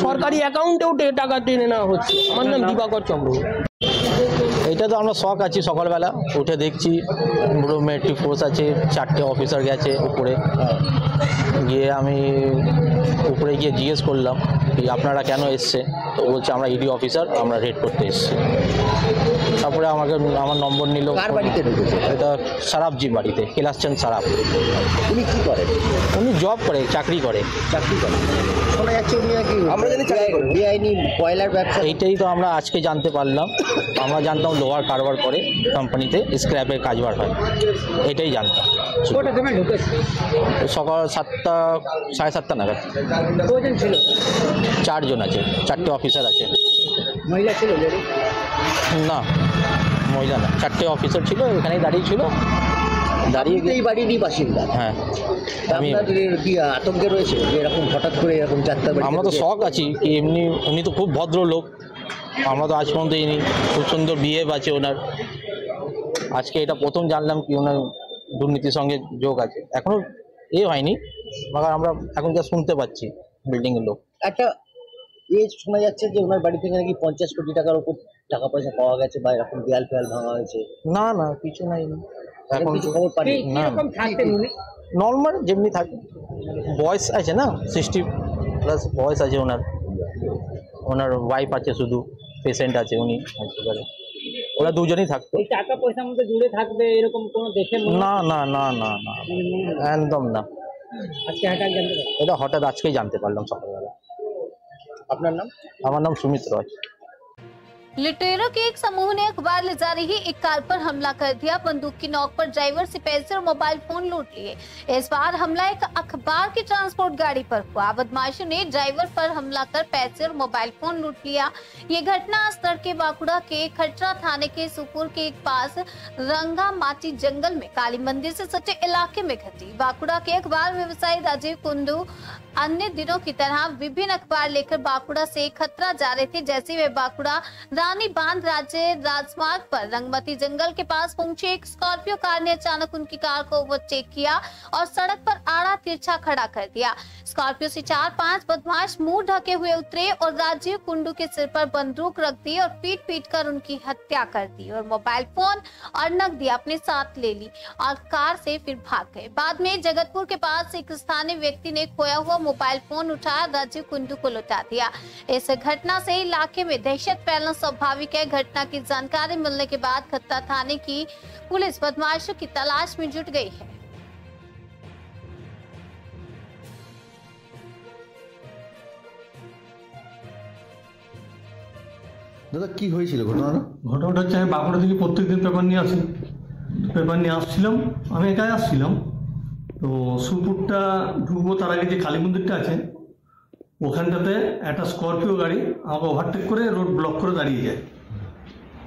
সরকারি অ্যাকাউন্টেও টাকা টেনে নেওয়া হচ্ছে। আমার নাম দিবাকর চক্রবর্তী। এটা তো আমরা শখ আছি, সকালবেলা উঠে দেখছি পুরো মেট্রিক ফোর্স আছে, 4টে অফিসার গেছে উপরে, গিয়ে আমি উপরে গিয়ে জিজ্ঞেস করলাম কি আপনারা কেন এসছে, তো বলছে আমরা ইডি অফিসার, আমরা রেড করতে এসছি। তারপরে আমাকে আমার নম্বর নিল। কার বাড়িতে ঢুকেছে? এটা সারাপজির বাড়িতে, কৈলাসচন্দ সারাপ। উনি কি করেন? উনি জব করে, চাকরি করে। শোনা যাচ্ছে উনি নাকি বেআইনি কয়লার ব্যবসা। এইটাই তো আমরা আজকে জানতে পারলাম। আমরা জানতাম লোহার কারবার করে, কোম্পানিতে স্ক্র্যাপের কাজবার হয়, এটাই জানতাম। সকাল 7টা 7:30 নাগাদ। কজন ছিল? 4 জন আছে, 4টে অফিসার আছে। মহিলা ছিল? না, মহিলা না, 4টে অফিসার ছিল, এখানেই দাঁড়িয়ে ছিল। দাঁড়িয়ে এই বাড়িরই বাসিন্দা? হ্যাঁ। আমি কি আতঙ্কে রয়েছে যে এরকম হঠাৎ করে এরকম 4টা বাড়ি? আমরা তো শখ আছি কি, এমনি উনি তো খুব ভদ্র লোক, আমরা তো আজ পর্যন্ত ইনি খুব সুন্দর বিহেভ আছে ওনার। আজকে এটা প্রথম জানলাম কি ওনার দুর্নীতির সঙ্গে যোগ আছে, এখনো হয়নি, মगर আমরা এখন যা শুনতে পাচ্ছি বিল্ডিং এর লোক। একটা শোনা যাচ্ছে যে ওনার বাড়ি থেকে নাকি 50 কোটি টাকার উপর টাকা পয়সা পাওয়া গেছে, বা এরকম দেয়াল ফেয়াল ভাঙা হয়েছে। না না, কিছু নাই, এখন কিছু খবর পাই না। নর্মাল যেমনি থাকে, বয়স আছে না, 60+ বয়স আছে ওনার, ওনার ওয়াইফ আছে, শুধু পেশেন্ট আছে, উনি ওরা দুজনেই থাকতো। টাকা পয়সার মধ্যে জুড়ে থাকবে এরকম কোনো দেখে? না না না না না, একদম না। আজকে হঠাৎ জানতে পারলাম? এটা হঠাৎ আজকেই জানতে পারলাম সকালবেলা। আপনার নাম? আমার নাম সুমিত রয়। लुटेरों के एक समूह ने अखबार ले जा रही एक कार पर हमला कर दिया। बंदूक की नोक पर ड्राइवर से पैसे और मोबाइल फोन लूट लिए। इस बार हमला एक अखबार की ट्रांसपोर्ट गाड़ी पर हुआ। बदमाशों ने ड्राइवर पर हमला कर पैसे और मोबाइल फोन लूट लिया। ये घटना आज तड़के बांकुड़ा के खटरा थाने के सुपुर के पास रंगा माटी जंगल में काली मंदिर से सटे इलाके में घटी। बांकुड़ा के अखबार व्यवसायी राजीव कुंडू अन्य दिनों की तरह विभिन्न अखबार लेकर बांकुड़ा से खतरा जा रहे थे। जैसे वे बांकुड़ा रानी बांध राज्य राजमार्ग पर रंगमती जंगल के पास पहुंचे, एक स्कॉर्पियो कार ने अचानक उनकी कार को ओवरटेक किया और सड़क पर आड़ा तिरछा खड़ा कर दिया। स्कॉर्पियो से 4-5 बदमाश मुंह ढके हुए उतरे और राजीव कुंडू के सिर पर बंदूक रख दी और पीट कर उनकी हत्या कर दी और मोबाइल फोन और नकदी अपने साथ ले ली और कार से फिर भाग गए। बाद में जगतपुर के पास एक स्थानीय व्यक्ति ने खोया हुआ मोबाइल फोन उठाया, राजीव कुंडू को लौटा दिया। इस घटना से इलाके में दहशत फैलना स्वाभाविक है। घटना की जानकारी मिलने के बाद खत्ता थाने की पुलिस बदमाशों की तलाश में जुट गई है। দাদা কি হয়েছিল ঘটনাটা? ঘটনাটা হচ্ছে আমি বাঁকুড়া থেকে প্রত্যেকদিন পেপার নিয়ে আসি। পেপার নিয়ে আসছিলাম, আমি একাই আসছিলাম। তো সুপুরটা ঢুকবো তার আগে যে কালী মন্দিরটা আছে ওখানটাতে একটা স্করপিও গাড়ি আমাকে ওভারটেক করে রোড ব্লক করে দাঁড়িয়ে যায়।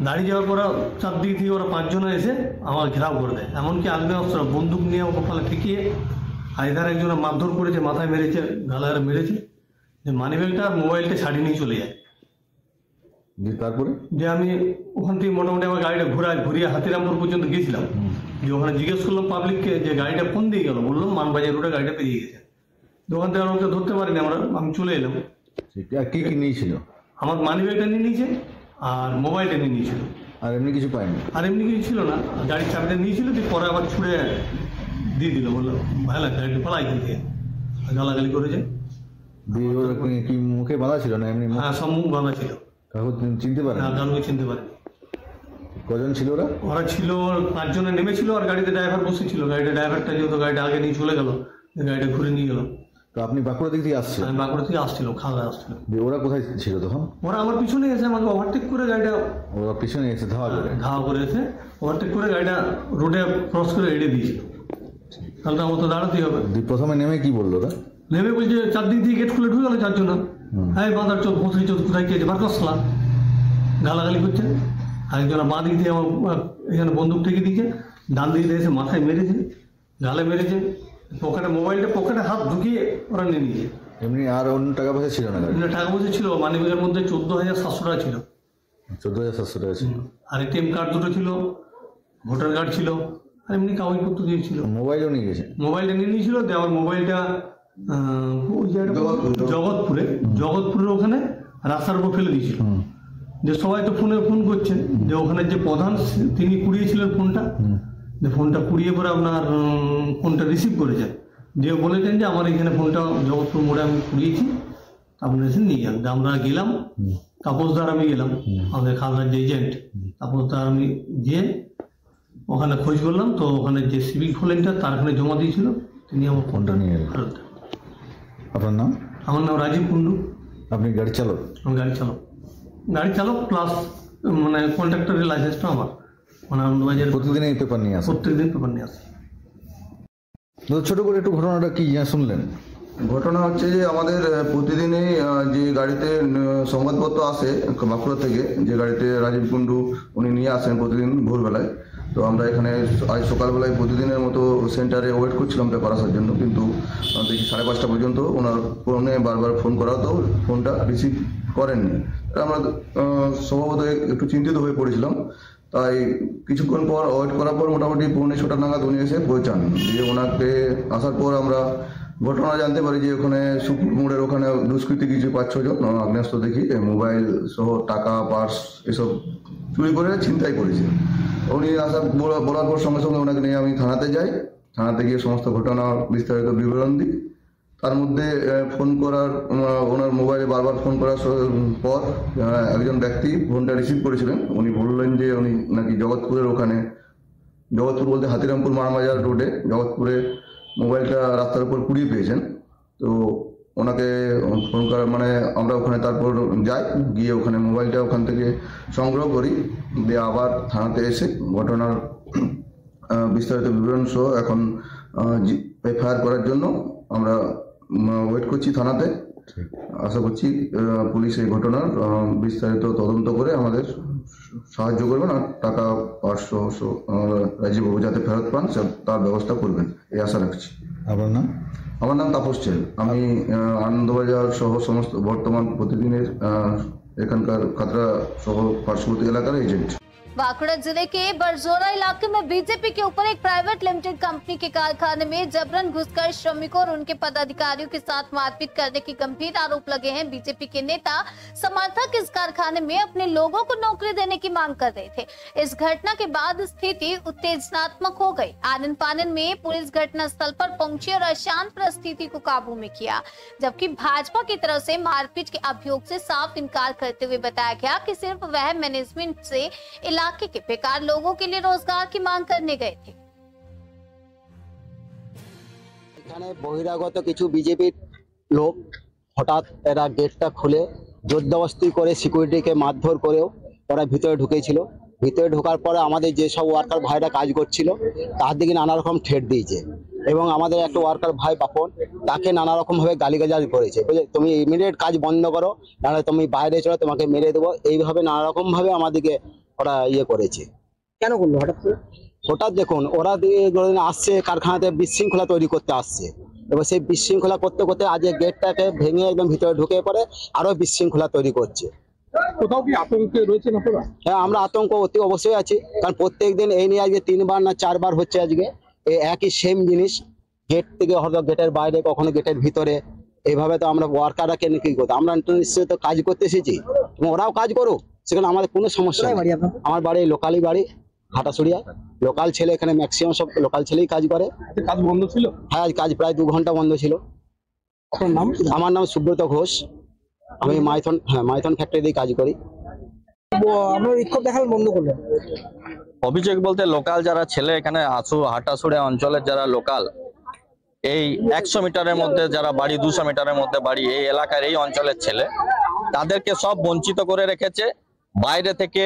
দাঁড়িয়ে যাওয়ার পর চারদিক থেকে ওরা 5 জন এসে আমার ঘেরাও করে দেয়। এমনকি আগ্নেয়াস্ত্র বন্দুক নিয়ে আমার কপালে ঠেকিয়ে আর এধারে একজনে মারধর করেছে, মাথায় মেরেছে, গালায় মেরেছে। যে মানিব্যাগটা আর মোবাইলটা ছাড়িয়ে নিয়ে চলে যায়। তারপরে যে আমি ওখান থেকে মোটামুটি আমার গাড়িটা ঘুরিয়ে হাতিরামপুর পর্যন্ত গিয়েছিলাম। যে ওখানে জিজ্ঞেস করলাম পাবলিককে যে গাড়িটা ফোন দিয়ে গেল, বললাম মানবাজার রোডে গাড়িটা পেরিয়ে গেছে। ওখান থেকে আমাকে ধরতে পারিনি, আমি চলে এলাম। কি কি নিয়েছিল? আমার মানিব্যাগটা নিয়ে নিয়েছে আর মোবাইলটা নিয়ে নিয়েছিল। আর এমনি কিছু পাইনি? আর এমনি কিছু ছিল না। গাড়ির চাবিটা নিয়েছিল, দিয়ে পরে আবার ছুড়ে দিয়ে দিল। বললাম ভালো গাড়িটা পালাই থেকে গালাগালি করেছে। দিয়ে ওর কি মুখে বাঁধা ছিল না এমনি? হ্যাঁ, সব মুখ বাঁধা ছিল। কাউকে চিনতে পারে? না, কাউকে চিনতে পারে। কজন ছিল ওরা? ওরা ছিল 5 জনে নেমেছিল আর গাড়িতে ড্রাইভার বসেছিল। গাড়িটা ড্রাইভারটা যেহেতু গাড়িটা আগে নিয়ে চলে গেল, গাড়িটা ঘুরে নিয়ে গেল। তো আপনি বাঁকুড়া দিক থেকে আসছেন? আমি বাঁকুড়া থেকে আসছিলাম, খাওয়া আসছিল। ওরা কোথায় ছিল তখন? ওরা আমার পিছনে এসে আমাকে ওভারটেক করে গাড়িটা, ওরা পিছনে এসে ধাওয়া করে এসে ওভারটেক করে গাড়িটা রোডে ক্রস করে এড়িয়ে দিয়েছিল। তাহলে আমার তো দাঁড়াতেই হবে। প্রথমে নেমে কি বললো ওরা? নেমে বলছে চারদিক দিয়ে গেট খুলে ঢুকে গেল 4 জন। হ্যাঁ, বাঁধার চোখ ভোসরি চোখ কোথায় খেয়েছে বার করছিলাম, গালাগালি করছে। আরেকজনের বাঁ দিক দিয়ে আমার এখানে বন্দুক ঠেকে দিয়েছে, ডান দিক দিয়ে এসে মাথায় মেরেছে, গালে মেরেছে। মোবাইলটা পকেটে হাত ঢুকিয়ে ওরা নিয়ে নিয়েছে। এমনি আর অন্য টাকা পয়সা ছিল না? টাকা পয়সা ছিল, মানিব্যাগের মধ্যে 14,700 টাকা ছিল। 14,700 টাকা ছিল। আর এটিএম কার্ড দুটো ছিল, ভোটার কার্ড ছিল, আর এমনি কাগজপত্র দিয়েছিল। মোবাইলও নিয়ে গেছে? মোবাইলটা নিয়ে নিয়েছিল। আমার মোবাইলটা জগৎপুরের ওখানে রাস্তার উপর ফেলে দিয়েছিল। যে সবাই তো ফোন করছে, যে ওখানে যে প্রধান তিনি কুড়িয়েছিলেন ফোনটা, যে ফোনটা কুড়িয়ে পরে আপনার ফোনটা রিসিভ করেছেন, যে বলেছেন যে আমার এখানে ফোনটা জগৎপুর মোড়ে আমি কুড়িয়েছি, আপনারা এসে নিয়ে যান। আমরা গেলাম, তাপসদার আমি গেলাম, আমাদের খালদার যে এজেন্ট তাপসদার আমি গিয়ে ওখানে খোঁজ করলাম। তো ওখানে যে সিভিক ভলেন্টিয়ার তার এখানে জমা দিয়েছিল, তিনি আমার ফোনটা নিয়ে গেলেন। আপনার নাম? আমার নাম রাজীব কুন্ডু। আপনি গাড়ি চালক? আমি গাড়ি চালক প্লাস মানে কন্ট্রাক্টরের লাইসেন্সটা আমার। মানে আনন্দবাজার প্রতিদিন এই পেপার নিয়ে আসে? প্রত্যেকদিন পেপার নিয়ে আসে। ছোট করে একটু ঘটনাটা কি শুনলেন? ঘটনা হচ্ছে যে আমাদের প্রতিদিনই যে গাড়িতে সংবাদপত্র আসে বাঁকুড়া থেকে, যে গাড়িতে রাজীব কুন্ডু উনি নিয়ে আসেন প্রতিদিন ভোরবেলায়। তো আমরা এখানে আজ সকালবেলায় প্রতিদিনের মতো সেন্টারে ওয়েট করছিলাম পেপার আসার জন্য, কিন্তু দেখি 5:30 পর্যন্ত ওনার ফোনে বারবার ফোন করা তো ফোনটা রিসিভ করেননি। আমরা স্বভাবত একটু চিন্তিত হয়ে পড়েছিলাম। তাই কিছুক্ষণ পর ওয়েট করার পর মোটামুটি 6:45 নাগাদ উনি এসে পৌঁছান। যে ওনাকে আসার পর আমরা ঘটনা জানতে পারি যে ওখানে সুপুর মোড়ের ওখানে দুষ্কৃতী কিছু 5-6 জন আগ্নেয়াস্ত্র দেখি মোবাইল সহ টাকা পার্স এসব চুরি করে ছিনতাই করেছে। উনি বলার পর সঙ্গে সঙ্গে ওনাকে নিয়ে আমি থানাতে যাই। থানাতে গিয়ে সমস্ত ঘটনা বিস্তারিত বিবরণ দিই। তার মধ্যে ফোন করার ওনার মোবাইলে বারবার ফোন করার পর একজন ব্যক্তি ফোনটা রিসিভ করেছিলেন। উনি বললেন যে উনি নাকি জগৎপুরের ওখানে, জগৎপুর বলতে হাতিরামপুর মানবাজার রোডে, জগৎপুরে মোবাইলটা রাস্তার উপর কুড়িয়ে পেয়েছেন। তো ওনাকে ফোন করা মানে আমরা ওখানে তারপর যাই, গিয়ে ওখানে মোবাইলটা ওখান থেকে সংগ্রহ করি, দিয়ে আবার থানাতে এসে ঘটনার বিস্তারিত বিবরণ সহ এখন এফআইআর করার জন্য আমরা ওয়েট করছি থানাতে। আশা করছি পুলিশ এই ঘটনার বিস্তারিত তদন্ত করে আমাদের সাহায্য করবেন আর টাকা 500 রাজীববাবু যাতে ফেরত পান তার ব্যবস্থা করবেন এই আশা রাখছি। আপনার নাম? আমার নাম তাপস চেল। আমি আনন্দবাজার সহ সমস্ত বর্তমান প্রতিদিনের এখানকার খাতড়া সহ পার্শ্ববর্তী এলাকার एजेंट। बांकुड़ा जिले के बरजोरा इलाके में बीजेपी के ऊपर एक प्राइवेट लिमिटेड कंपनी के कारखाने में जबरन घुसकर श्रमिकों और उनके पदाधिकारियों के साथ मारपीट करने के गंभीर आरोप लगे हैं। बीजेपी के नेता समर्थक इस कारखाने में अपने लोगों को नौकरी देने की मांग कर रहे थे। इस घटना के बाद स्थिति उत्तेजनात्मक हो गई। आनन फानन में पुलिस घटना स्थल पर पहुंची और अशांत परिस्थिति को काबू में किया, जबकि भाजपा की तरफ से मारपीट के अभियोग से साफ इनकार करते हुए बताया गया कि सिर्फ वह मैनेजमेंट से इलाके के बेकार लोगों के लिए रोजगार की मांग करने गए थे। এখানে বহিরাগত কিছু বিজেপির লোক হঠাৎ এরা গেটটা খুলে জোরদস্তি করে সিকিউরিটিকে মারধর করেও ওরা ভিতরে ঢুকেছিল। ভিতরে ঢোকার পরে আমাদের যেসব ওয়ার্কার ভাইরা কাজ করছিল তার দিকে নানা রকম ঠেট দিয়েছে এবং আমাদের একটা ওয়ার্কার ভাই পাপন তাকে নানা রকমভাবে গালিগালাজ করেছে, বুঝলে তুমি ইমিডিয়েট কাজ বন্ধ করো, নাহলে তুমি বাইরে চলো, তোমাকে মেরে দেবো, এইভাবে নানা রকমভাবে আমাদেরকে ওরা ইয়ে করেছে। কেন করলো হঠাৎ করে? হঠাৎ দেখুন ওরা আসছে কারখানাতে বিশৃঙ্খলা তৈরি করতে আসছে, এবার সেই বিশৃঙ্খলা করতে করতে আজ গেটটাকে ভেঙে একদম ভিতরে ঢুকে পড়ে আরো বিশৃঙ্খলা তৈরি করছে। কোথাও কি আতঙ্কে রয়েছেন আপনারা? হ্যাঁ, আমরা আতঙ্ক অতি অবশ্যই আছি, কারণ প্রত্যেকদিন এই নিয়ে আজকে 3 বার না 4 বার হচ্ছে আজকে এই একই সেম জিনিস, গেট থেকে হয়তো গেটের বাইরে কখনো গেটের ভিতরে, এইভাবে তো আমরা ওয়ার্কাররা কেন কি করতে, আমরা নিশ্চয়ই তো কাজ করতে এসেছি এবং ওরাও কাজ করুক, সেখানে আমাদের কোনো সমস্যা নেই। আমার বাড়ি লোকালই বাড়ি হাটাছড়িয়া, লোকাল ছেলে, এখানে ম্যাক্সিমাম সব লোকাল ছেলেই কাজ করে। কাজ বন্ধ ছিল? হ্যাঁ, কাজ প্রায় 2 ঘন্টা বন্ধ ছিল। আপনার নাম? আমার নাম সুব্রত ঘোষ, আমি মাইথন ফ্যাক্টরিতে কাজ করি। আপনার বিক্ষোভ দেখাল বন্ধ করলেন? অভিযোগ বলতে লোকাল যারা ছেলে এখানে হাটাছড়িয়া অঞ্চলের যারা লোকাল, এই 100 মিটারের মধ্যে যারা বাড়ি, 200 মিটারের মধ্যে বাড়ি, এই এলাকার এই অঞ্চলের ছেলে, তাদেরকে সব বঞ্চিত করে রেখেছে। বাইরে থেকে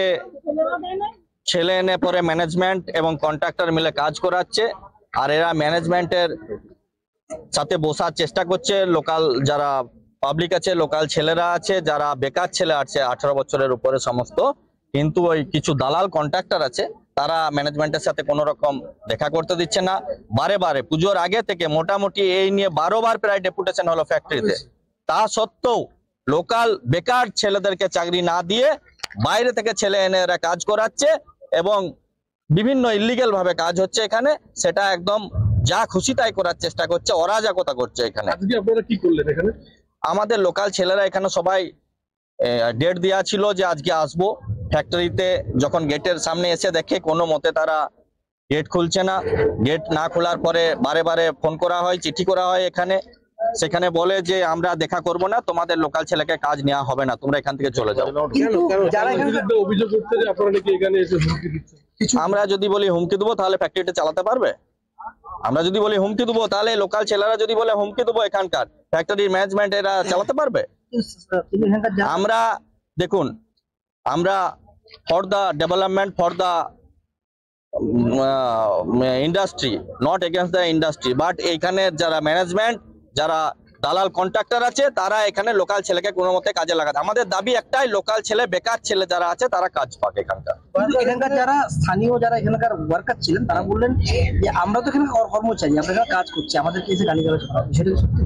ছেলে এনে পরে ম্যানেজমেন্ট এবং কন্ট্রাক্টর মিলে কাজ করাচ্ছে, আর এরা ম্যানেজমেন্টের সাথে বসার চেষ্টা করছে। লোকাল যারা পাবলিক আছে, লোকাল ছেলেরা আছে, যারা বেকার ছেলে আছে 18 বছরের উপরে সমস্ত, কিন্তু ওই কিছু দালাল কন্ট্রাক্টর আছে, তারা ম্যানেজমেন্টের সাথে কোনো রকম দেখা করতে দিচ্ছে না। বারে বারে পুজোর আগে থেকে মোটামুটি এই নিয়ে 12 বার প্রায় ডেপুটেশন হলো ফ্যাক্টরিতে, তা সত্ত্বেও লোকাল বেকার ছেলেদেরকে চাকরি না দিয়ে বাইরে থেকে ছেলে এনে এরা কাজ করাচ্ছে এবং বিভিন্ন ইলিগাল ভাবে কাজ হচ্ছে এখানে, সেটা একদম যা খুশি তাই করার চেষ্টা করছে, অরাজকতা করছে এখানে। আপনারা কি করলেন এখানে? আমাদের লোকাল ছেলেরা এখানে সবাই ডেট দেওয়া ছিল যে আজকে আসবো ফ্যাক্টরিতে। যখন গেটের সামনে এসে দেখে কোনো মতে তারা গেট খুলছে না, গেট না খোলার পরে বারে বারে ফোন করা হয়, চিঠি করা হয় এখানে, সেখানে বলে যে আমরা দেখা করব না, তোমাদের লোকাল ছেলেকে কাজ নেওয়া হবে না, তোমরা এখান থেকে চলে যাও। অভিযোগ করছে যে আপনারা নাকি এখানে এসে হুমকি দিচ্ছেন। আমরা যদি বলি হুমকি দেবো তাহলে ফ্যাক্টরিটা চালাতে পারবে? আমরা যদি বলি হুমকি দেবো তাহলে লোকাল ছেলেরা যদি বলে হুমকি দেবো এখানকার ফ্যাক্টরির ম্যানেজমেন্ট এরা চালাতে পারবে? আমরা দেখুন, আমরা for the development, for the industry, not against the industry, but এইখানে যারা ম্যানেজমেন্ট, যারা দালাল কন্ট্রাক্টর আছে, তারা এখানে লোকাল ছেলেকে কোনো মতে কাজে লাগাতে। আমাদের দাবি একটাই, লোকাল ছেলে, বেকার ছেলে যারা আছে তারা কাজ পাক এখানকার। এখানকার যারা স্থানীয় যারা এখানকার ওয়ার্কার ছিলেন তারা বললেন যে আমরা তো এখানে কর্মচারী, আমরা কাজ করছি, আমাদেরকে এসে গালিগালাজ করা হবে, সেটা সত্যি?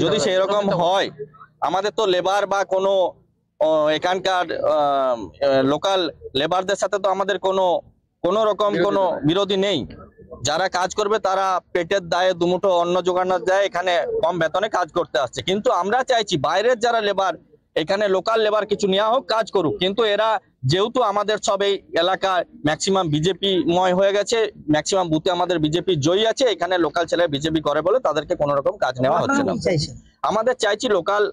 যদি সেই রকম হয়, আমাদের তো লেবার বা কোনো এখানকার লোকাল লেবারদের সাথে তো আমাদের কোনো রকম কোনো বিরোধী নেই। যারা কাজ করবে তারা পেটের দায়ে দুমুঠো অন্ন জোগানোর দায়ে এখানে কম বেতনে কাজ করতে আসছে, কিন্তু আমরা চাইছি বাইরের যারা লেবার, এখানে লোকাল লেবার কিছু নেওয়া হোক, কাজ করুক। কিন্তু এরা যেহেতু আমাদের সব এই এলাকায় ম্যাক্সিমাম বিজেপি ময় হয়ে গেছে, ম্যাক্সিমাম বুথে আমাদের বিজেপি জয়ী আছে, এখানে লোকাল ছেলে বিজেপি করে বলে তাদেরকে কোনো রকম কাজ নেওয়া হচ্ছে না। আমাদের চাইছি লোকাল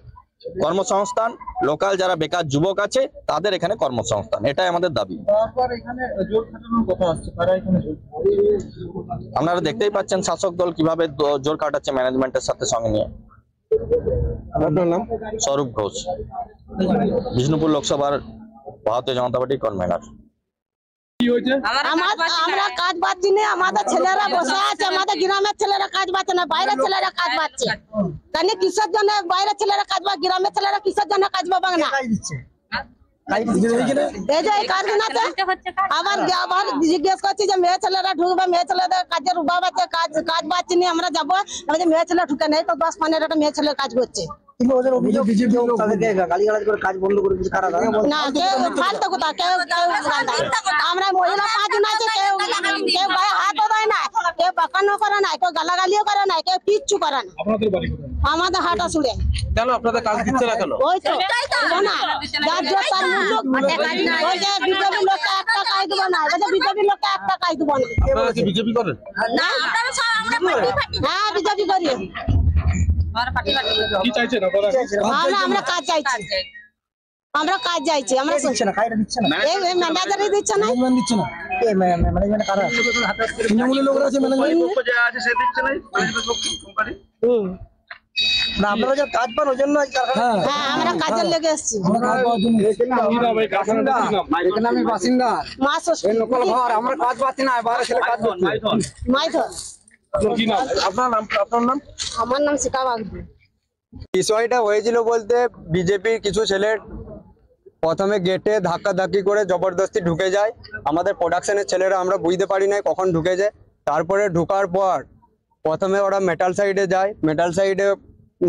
কর্মসংস্থান, লোকাল যারা বেকার যুবক আছে তাদের এখানে কর্মসংস্থান, এটাই আমাদের দাবি। আপনারা দেখতেই পাচ্ছেন শাসক দল কিভাবে জোর কাটাচ্ছে ম্যানেজমেন্টের সাথে সঙ্গে নিয়ে। আপনার নাম? স্বরূপ ঘোষ, বিষ্ণুপুর লোকসভার ভারতীয় জনতা পার্টি কনভেনার। আমরা কাজ পাচ্ছি না, আমাদের ছেলেরা বসে আছে, আমাদের গ্রামের ছেলেরা কাজ পাচ্ছে না, বাইরের ছেলেরা কাজ পাচ্ছে। কেন কিসের জন্য বাইরের ছেলেরা কাজ পাচ্ছে, গ্রামের ছেলেরা কিসের জন্য কাজ পাবে না? এই যে এই কাজগুলো আবার জিজ্ঞেস করছি যে মেয়ে ছেলেরা ঢুকবে, মেয়ে ছেলেদের কাজের অভাব আছে, কাজ পাচ্ছি না, আমরা যাবো, মেয়ে ছেলে ঢুকে নেই তো 10-15টা মেয়ে ছেলে কাজ করছে। আমরা মহিলা পাঁচজন আছে, কেউ গায়ে হাতও দেয় না, কেউ বাঁকানো করে না, কেউ গালাগালিও করে না, কেউ কিচ্ছু করে না। আমাদের হাঁটা শুনে কেন আপনাদের কাজ দিচ্ছে না কেন? ওই তো না, বিজেপি লোককে একটা কাজ দেবো না, বিজেপি লোককে একটা কাজ দেবো না। আপনারা কি বিজেপি করেন? হ্যাঁ, বিজেপি করি। কি চাইছেন আপনারা? আমরা কাজ চাইছি, আমরা কাজ চাইছি। আমরা এই ম্যানেজারই দিচ্ছে না, ম্যানেজমেন্ট কারা তৃণমূলের লোকরা আছে, ম্যানেজমেন্ট যে আছে সে দিচ্ছে না কোম্পানি। না আপনারা যে কাজ পান ওই জন্য হ্যাঁ আমরা কাজের লেগে এসেছি। এখানে আমি বাসিন্দা, এই লোকাল ঘর, আমরা কাজ পাচ্ছি না, বাইরে ছেলে কাজ করছে। মাইথর। আপনার নাম? আপনার নাম? আমার নাম শিকা বাগদি। বিষয়টা হয়েছিল বলতে বিজেপির কিছু ছেলে প্রথমে গেটে ধাক্কাধাক্কি করে জবরদস্তি ঢুকে যায়, আমাদের প্রোডাকশনের ছেলেরা আমরা বুঝতে পারি না কখন ঢুকে যায়। তারপরে ঢোকার পর প্রথমে ওরা মেটাল সাইডে যায়, মেটাল সাইডে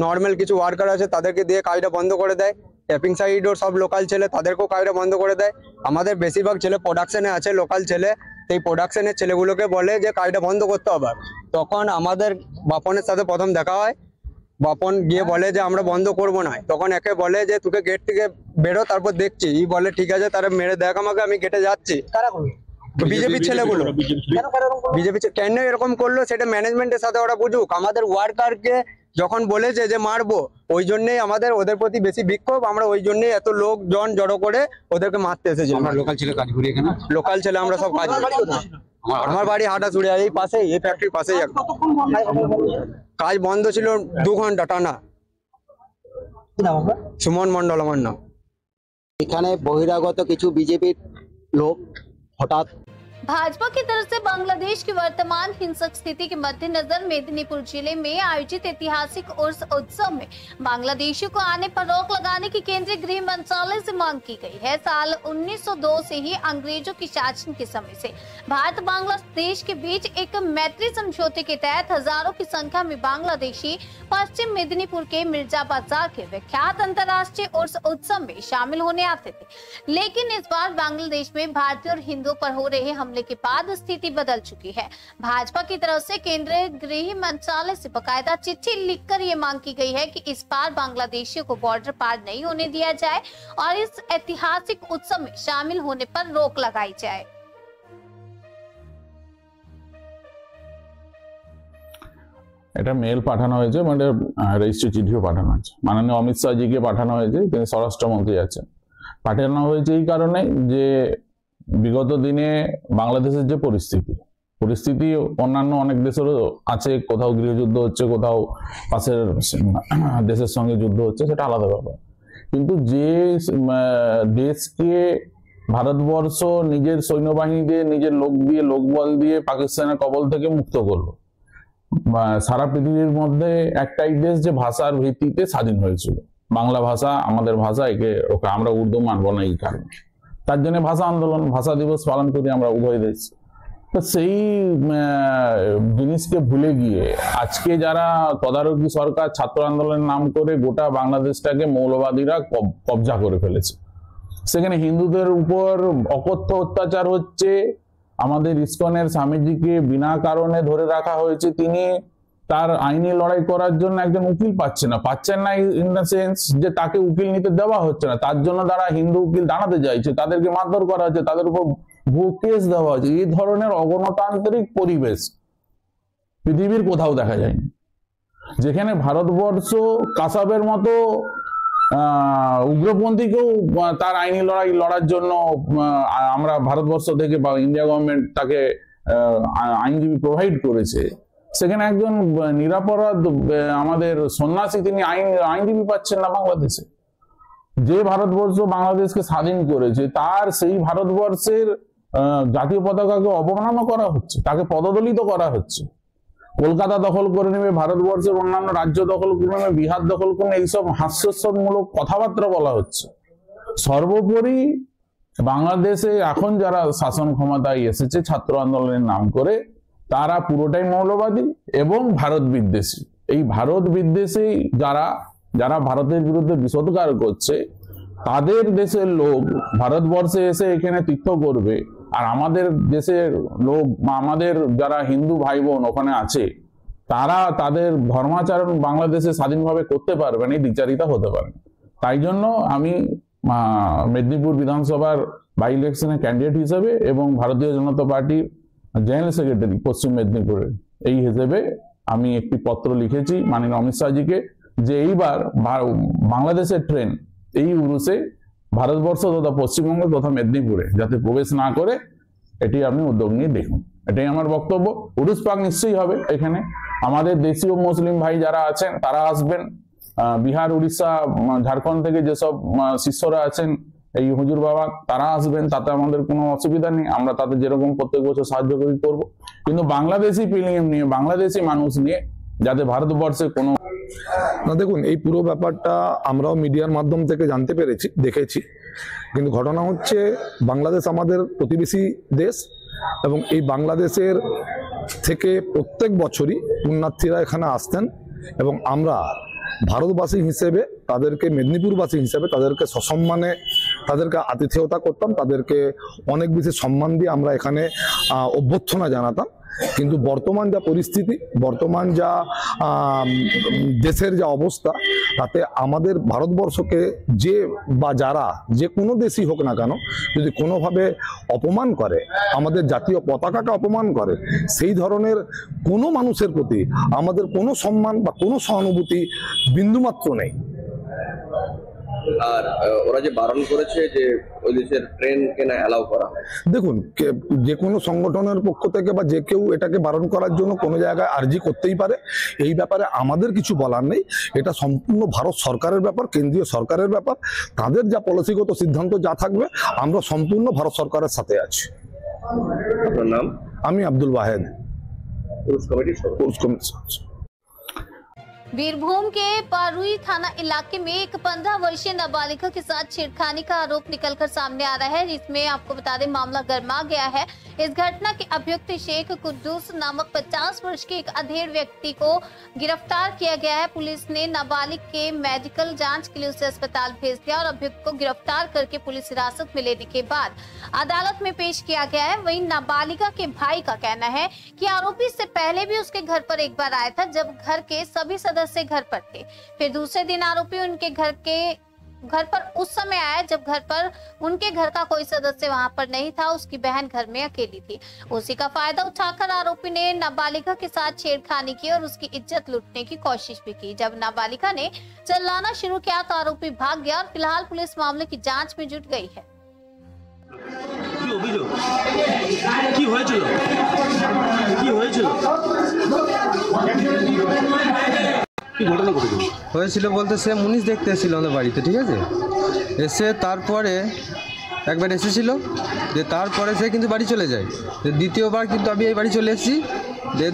নর্মাল কিছু ওয়ার্কার আছে তাদেরকে দিয়ে কাজটা বন্ধ করে দেয়, ট্যাপিং সাইডও সব লোকাল ছেলে তাদেরকেও কাজটা বন্ধ করে দেয়। আমাদের বেশিরভাগ ছেলে প্রোডাকশনে আছে, লোকাল ছেলে, সেই প্রোডাকশনের ছেলেগুলোকে বলে যে কাজটা বন্ধ করতে হবে। তখন আমাদের বাপনের সাথে প্রথম দেখা হয়, বাপন গিয়ে বলে যে আমরা বন্ধ করব না, তখন একে বলে যে তোকে গেট থেকে বেরো তারপর দেখছি, ই বলে ঠিক আছে তারা মেরে দেখ আমাকে, আমি গেটে যাচ্ছি। বিজেপি ছেলেগুলো বিজেপি কেন এরকম করলো সেটা ম্যানেজমেন্টের সাথে ওরা বুঝুক। আমাদের ওয়ার্কারকে যখন বলেছে যে মারবো, ওই জন্যই আমাদের ওদের প্রতি বেশি বিক্ষোভ, আমরা ওই জন্যই এত লোকজন জড়ো করে ওদেরকে মারতে এসেছি। আমরা লোকাল ছেলে কাজ করি এখানে, লোকাল ছেলে আমরা সব কাজ করি। আমার বাড়ি হাটাচুড়ি, এই পাশেই, এই ফ্যাক্টরির পাশেই। কাজ বন্ধ ছিল 2 ঘন্টা টানা। সুমন মন্ডল আমার নাম। এখানে বহিরাগত কিছু বিজেপির लोग हठात भाजपा की तरफ से बांग्लादेश की वर्तमान हिंसक स्थिति के मद्देनजर मेदिनीपुर जिले में आयोजित ऐतिहासिक उर्स उत्सव में बांग्लादेशियों को आने पर रोक लगाने की केंद्रीय गृह मंत्रालय से मांग की गई है। साल 1902 से ही अंग्रेजों की शासन के समय से भारत बांग्लादेश के बीच एक मैत्री समझौते के तहत हजारों की संख्या में बांग्लादेशी पश्चिम मेदिनीपुर के मिर्जा बाजार के विख्यात अंतर्राष्ट्रीय उर्स उत्सव में शामिल होने आते थे। लेकिन इस बार बांग्लादेश में भारतीय और हिंदुओं पर हो रहे हमले के बाद स्थिति बदल चुकी है। भाजपा की तरफ से केंद्रीय गृह मंत्रालय से बकायदा चिट्ठी लिखकर ये मांग की गई है कि इस बार बांग्लादेशियों को बॉर्डर पार नहीं होने दिया जाए और इस ऐतिहासिक उत्सव में शामिल होने पर रोक लगाई जाए। এটা মেল পাঠানো হয়েছে, মানে রেজিস্ট্রি চিঠিও পাঠানো হয়েছে, মাননীয় অমিত শাহজিকে পাঠানো হয়েছে, তিনি স্বরাষ্ট্রমন্ত্রী আছেন। পাঠানো হয়েছে এই কারণে যে বিগত দিনে বাংলাদেশের যে পরিস্থিতি অন্যান্য অনেক দেশেরও আছে, কোথাও গৃহযুদ্ধ হচ্ছে, কোথাও পাশের দেশের সঙ্গে যুদ্ধ হচ্ছে, সেটা আলাদা ব্যাপার। কিন্তু যে দেশকে ভারতবর্ষ নিজের সৈন্যবাহিনী দিয়ে, নিজের লোক দিয়ে, লোকবল দিয়ে পাকিস্তানের কবল থেকে মুক্ত করলো, সারা পৃথিবীর মধ্যে একটাই দেশ যে ভাষার ভিত্তিতে স্বাধীন হয়েছিল, বাংলা ভাষা আমাদের ভাষা, একে আমরা উর্দু মানব না এই কারণে। তার জন্য ভাষা আন্দোলন, ভাষা দিবস পালন করি আমরা উভয় দেশ। তো সেই জিনিসকে ভুলে গিয়ে আজকে যারা তদারকি সরকার ছাত্র আন্দোলনের নাম করে গোটা বাংলাদেশটাকে মৌলবাদীরা কবজা করে ফেলেছে। সেখানে হিন্দুদের উপর অকথ্য অত্যাচার হচ্ছে। আমাদের ইসকনের স্বামীজিকে বিনা কারণে ধরে রাখা হয়েছে, তিনি তার আইনি লড়াই করার জন্য একজন উকিল পাচ্ছেন না ইন দ্য সেন্স যে তাকে উকিল নিতে দেওয়া হচ্ছে না, তার জন্য তারা হিন্দু উকিল দাঁড়াতে চাইছে, তাদেরকে মারধর করা হচ্ছে, তাদের উপর ভুয়ো কেস দেওয়া হচ্ছে। এই ধরনের অগণতান্ত্রিক পরিবেশ পৃথিবীর কোথাও দেখা যায়নি, যেখানে ভারতবর্ষ কাসাবের মতো উগ্রপন্থীকেও তার আইনি লড়ার জন্য আমরা ভারতবর্ষ থেকে বা ইন্ডিয়া গভর্নমেন্ট তাকে আইনজীবী প্রোভাইড করেছে। সেখানে একজন নিরাপরাধ আমাদের সন্ন্যাসী, তিনি আইনজীবী পাচ্ছেন না বাংলাদেশে। যে ভারতবর্ষ বাংলাদেশকে স্বাধীন করেছে তার সেই ভারতবর্ষের জাতীয় পতাকাকে অবমাননা করা হচ্ছে, তাকে পদদলিত করা হচ্ছে। কলকাতা দখল করে নেবে, ভারতবর্ষের অন্যান্য রাজ্য দখল করে নেবে, বিহার দখল করে নেবে, এইসব হাস্যস্যমূলক কথাবার্তা বলা হচ্ছে। সর্বোপরি বাংলাদেশে এখন যারা শাসন ক্ষমতায় এসেছে ছাত্র আন্দোলনের নাম করে, তারা পুরোটাই মৌলবাদী এবং ভারত বিদ্বেষী। এই ভারত বিদ্বেষী যারা ভারতের বিরুদ্ধে বিষোদগার করছে, তাদের দেশের লোক ভারতবর্ষে এসে এখানে তীর্থ করবে, আর আমাদের দেশের লোক বা আমাদের যারা হিন্দু ভাই বোন ওখানে আছে, তারা তাদের ধর্মাচরণ বাংলাদেশে স্বাধীনভাবে করতে পারবেন, এই দ্বিচারিতা হতে পারে। তাই জন্য আমি মেদিনীপুর বিধানসভার বাই ইলেকশনে ক্যান্ডিডেট হিসেবে এবং ভারতীয় জনতা পার্টির জেনারেল সেক্রেটারি পশ্চিম মেদিনীপুরের এই হিসেবে আমি একটি পত্র লিখেছি মাননীয় অমিত শাহজিকে, যে এইবার বাংলাদেশের ট্রেন এই উরুসে ভারতবর্ষ তথা পশ্চিমবঙ্গ তথা মেদিনীপুরে যাতে প্রবেশ না করে, এটি আপনি উদ্যোগ নিয়ে দেখুন। এটাই আমার বক্তব্য। উরুস পাক নিশ্চয়ই হবে। এখানে আমাদের দেশীয় মুসলিম ভাই যারা আছেন তারা আসবেন, বিহার, উড়িষ্যা, ঝাড়খণ্ড থেকে যেসব শিষ্যরা আছেন এই হুজুর বাবা, তারা আসবেন, তাতে আমাদের কোনো অসুবিধা নেই। আমরা তাদের যেরকম প্রত্যেক বছর সাহায্য করি করবো, কিন্তু বাংলাদেশি পিলিএম নিয়ে, বাংলাদেশি মানুষ নিয়ে যাতে ভারতবর্ষে কোনো না। দেখুন, এই পুরো ব্যাপারটা আমরাও মিডিয়ার মাধ্যম থেকে জানতে পেরেছি, দেখেছি, কিন্তু ঘটনা হচ্ছে বাংলাদেশ আমাদের প্রতিবেশী দেশ এবং এই বাংলাদেশের থেকে প্রত্যেক বছরই পুণ্যার্থীরা এখানে আসতেন এবং আমরা ভারতবাসী হিসেবে তাদেরকে, মেদিনীপুরবাসী হিসেবে তাদেরকে সসম্মানে তাদেরকে আতিথেয়তা করতাম, তাদেরকে অনেক বেশি সম্মান দিয়ে আমরা এখানে অভ্যর্থনা জানাতাম। কিন্তু বর্তমান যা পরিস্থিতি, বর্তমান যা দেশের যা অবস্থা, তাতে আমাদের ভারতবর্ষকে যে বা যারা যে কোনো দেশই হোক না কেন, যদি কোনোভাবে অপমান করে, আমাদের জাতীয় পতাকাকে অপমান করে, সেই ধরনের কোনো মানুষের প্রতি আমাদের কোনো সম্মান বা কোনো সহানুভূতি বিন্দুমাত্র নেই। আর ওরা যে বারণ করেছে যে ওই দেশের ট্রেন কেনা অ্যালাউ করা হয়, দেখুন, যে কোনো সংগঠনের পক্ষ থেকে বা যে কেউ এটাকে বারণ করার জন্য কোনো জায়গায় আর্জি করতেই পারে। এই ব্যাপারে আমাদের কিছু বলার নেই। এটা সম্পূর্ণ ভারত সরকারের ব্যাপার, কেন্দ্রীয় সরকারের ব্যাপার। তাদের যা পলিসিগত সিদ্ধান্ত যা থাকবে, আমরা সম্পূর্ণ ভারত সরকারের সাথে আছি। আপনার নাম? আমি আব্দুল ওয়াহেদ, পুরুষ কমিটির। बीरभूम के पारुई थाना इलाके में एक 15 वर्षीय नाबालिगा के साथ छेड़खानी का आरोप निकलकर सामने आ रहा है, जिसमें आपको बता दें मामला गर्मा गया है। इस घटना के अभियुक्त शेख कुद्दूस नामक 50 वर्ष के एक अधेड़ व्यक्ति को गिरफ्तार किया गया है। पुलिस ने नाबालिग के मेडिकल जांच के लिए उसे अस्पताल भेज दिया और अभियुक्त को गिरफ्तार करके पुलिस हिरासत में लेने के बाद अदालत में पेश किया गया है। वहीं नाबालिगा के भाई का कहना है कि आरोपी से पहले भी उसके घर पर एक बार आया था, जब घर के सभी सदस्य घर पर थे। फिर दूसरे दिन आरोपी उनके घर पर उस समय आया जब घर पर उनके घर का कोई सदस्य वहां पर नहीं था, उसकी बहन घर में अकेली थी। उसी का फायदा उठाकर आरोपी ने नाबालिगा के साथ छेड़खानी की और उसकी इज्जत लूटने की कोशिश भी की। जब नाबालिगा ने चिल्लाना शुरू किया तो आरोपी भाग गया और फिलहाल पुलिस मामले की जांच में जुट गई है। হয়েছিল বলতে, সে মুনিশ দেখতে এসেছিল আমাদের বাড়িতে, ঠিক আছে। এসে তারপরে একবার এসেছিল, যে তারপরে সে কিন্তু বাড়ি চলে যায়। দ্বিতীয়বার কিন্তু আমি এই বাড়ি চলে এসেছি,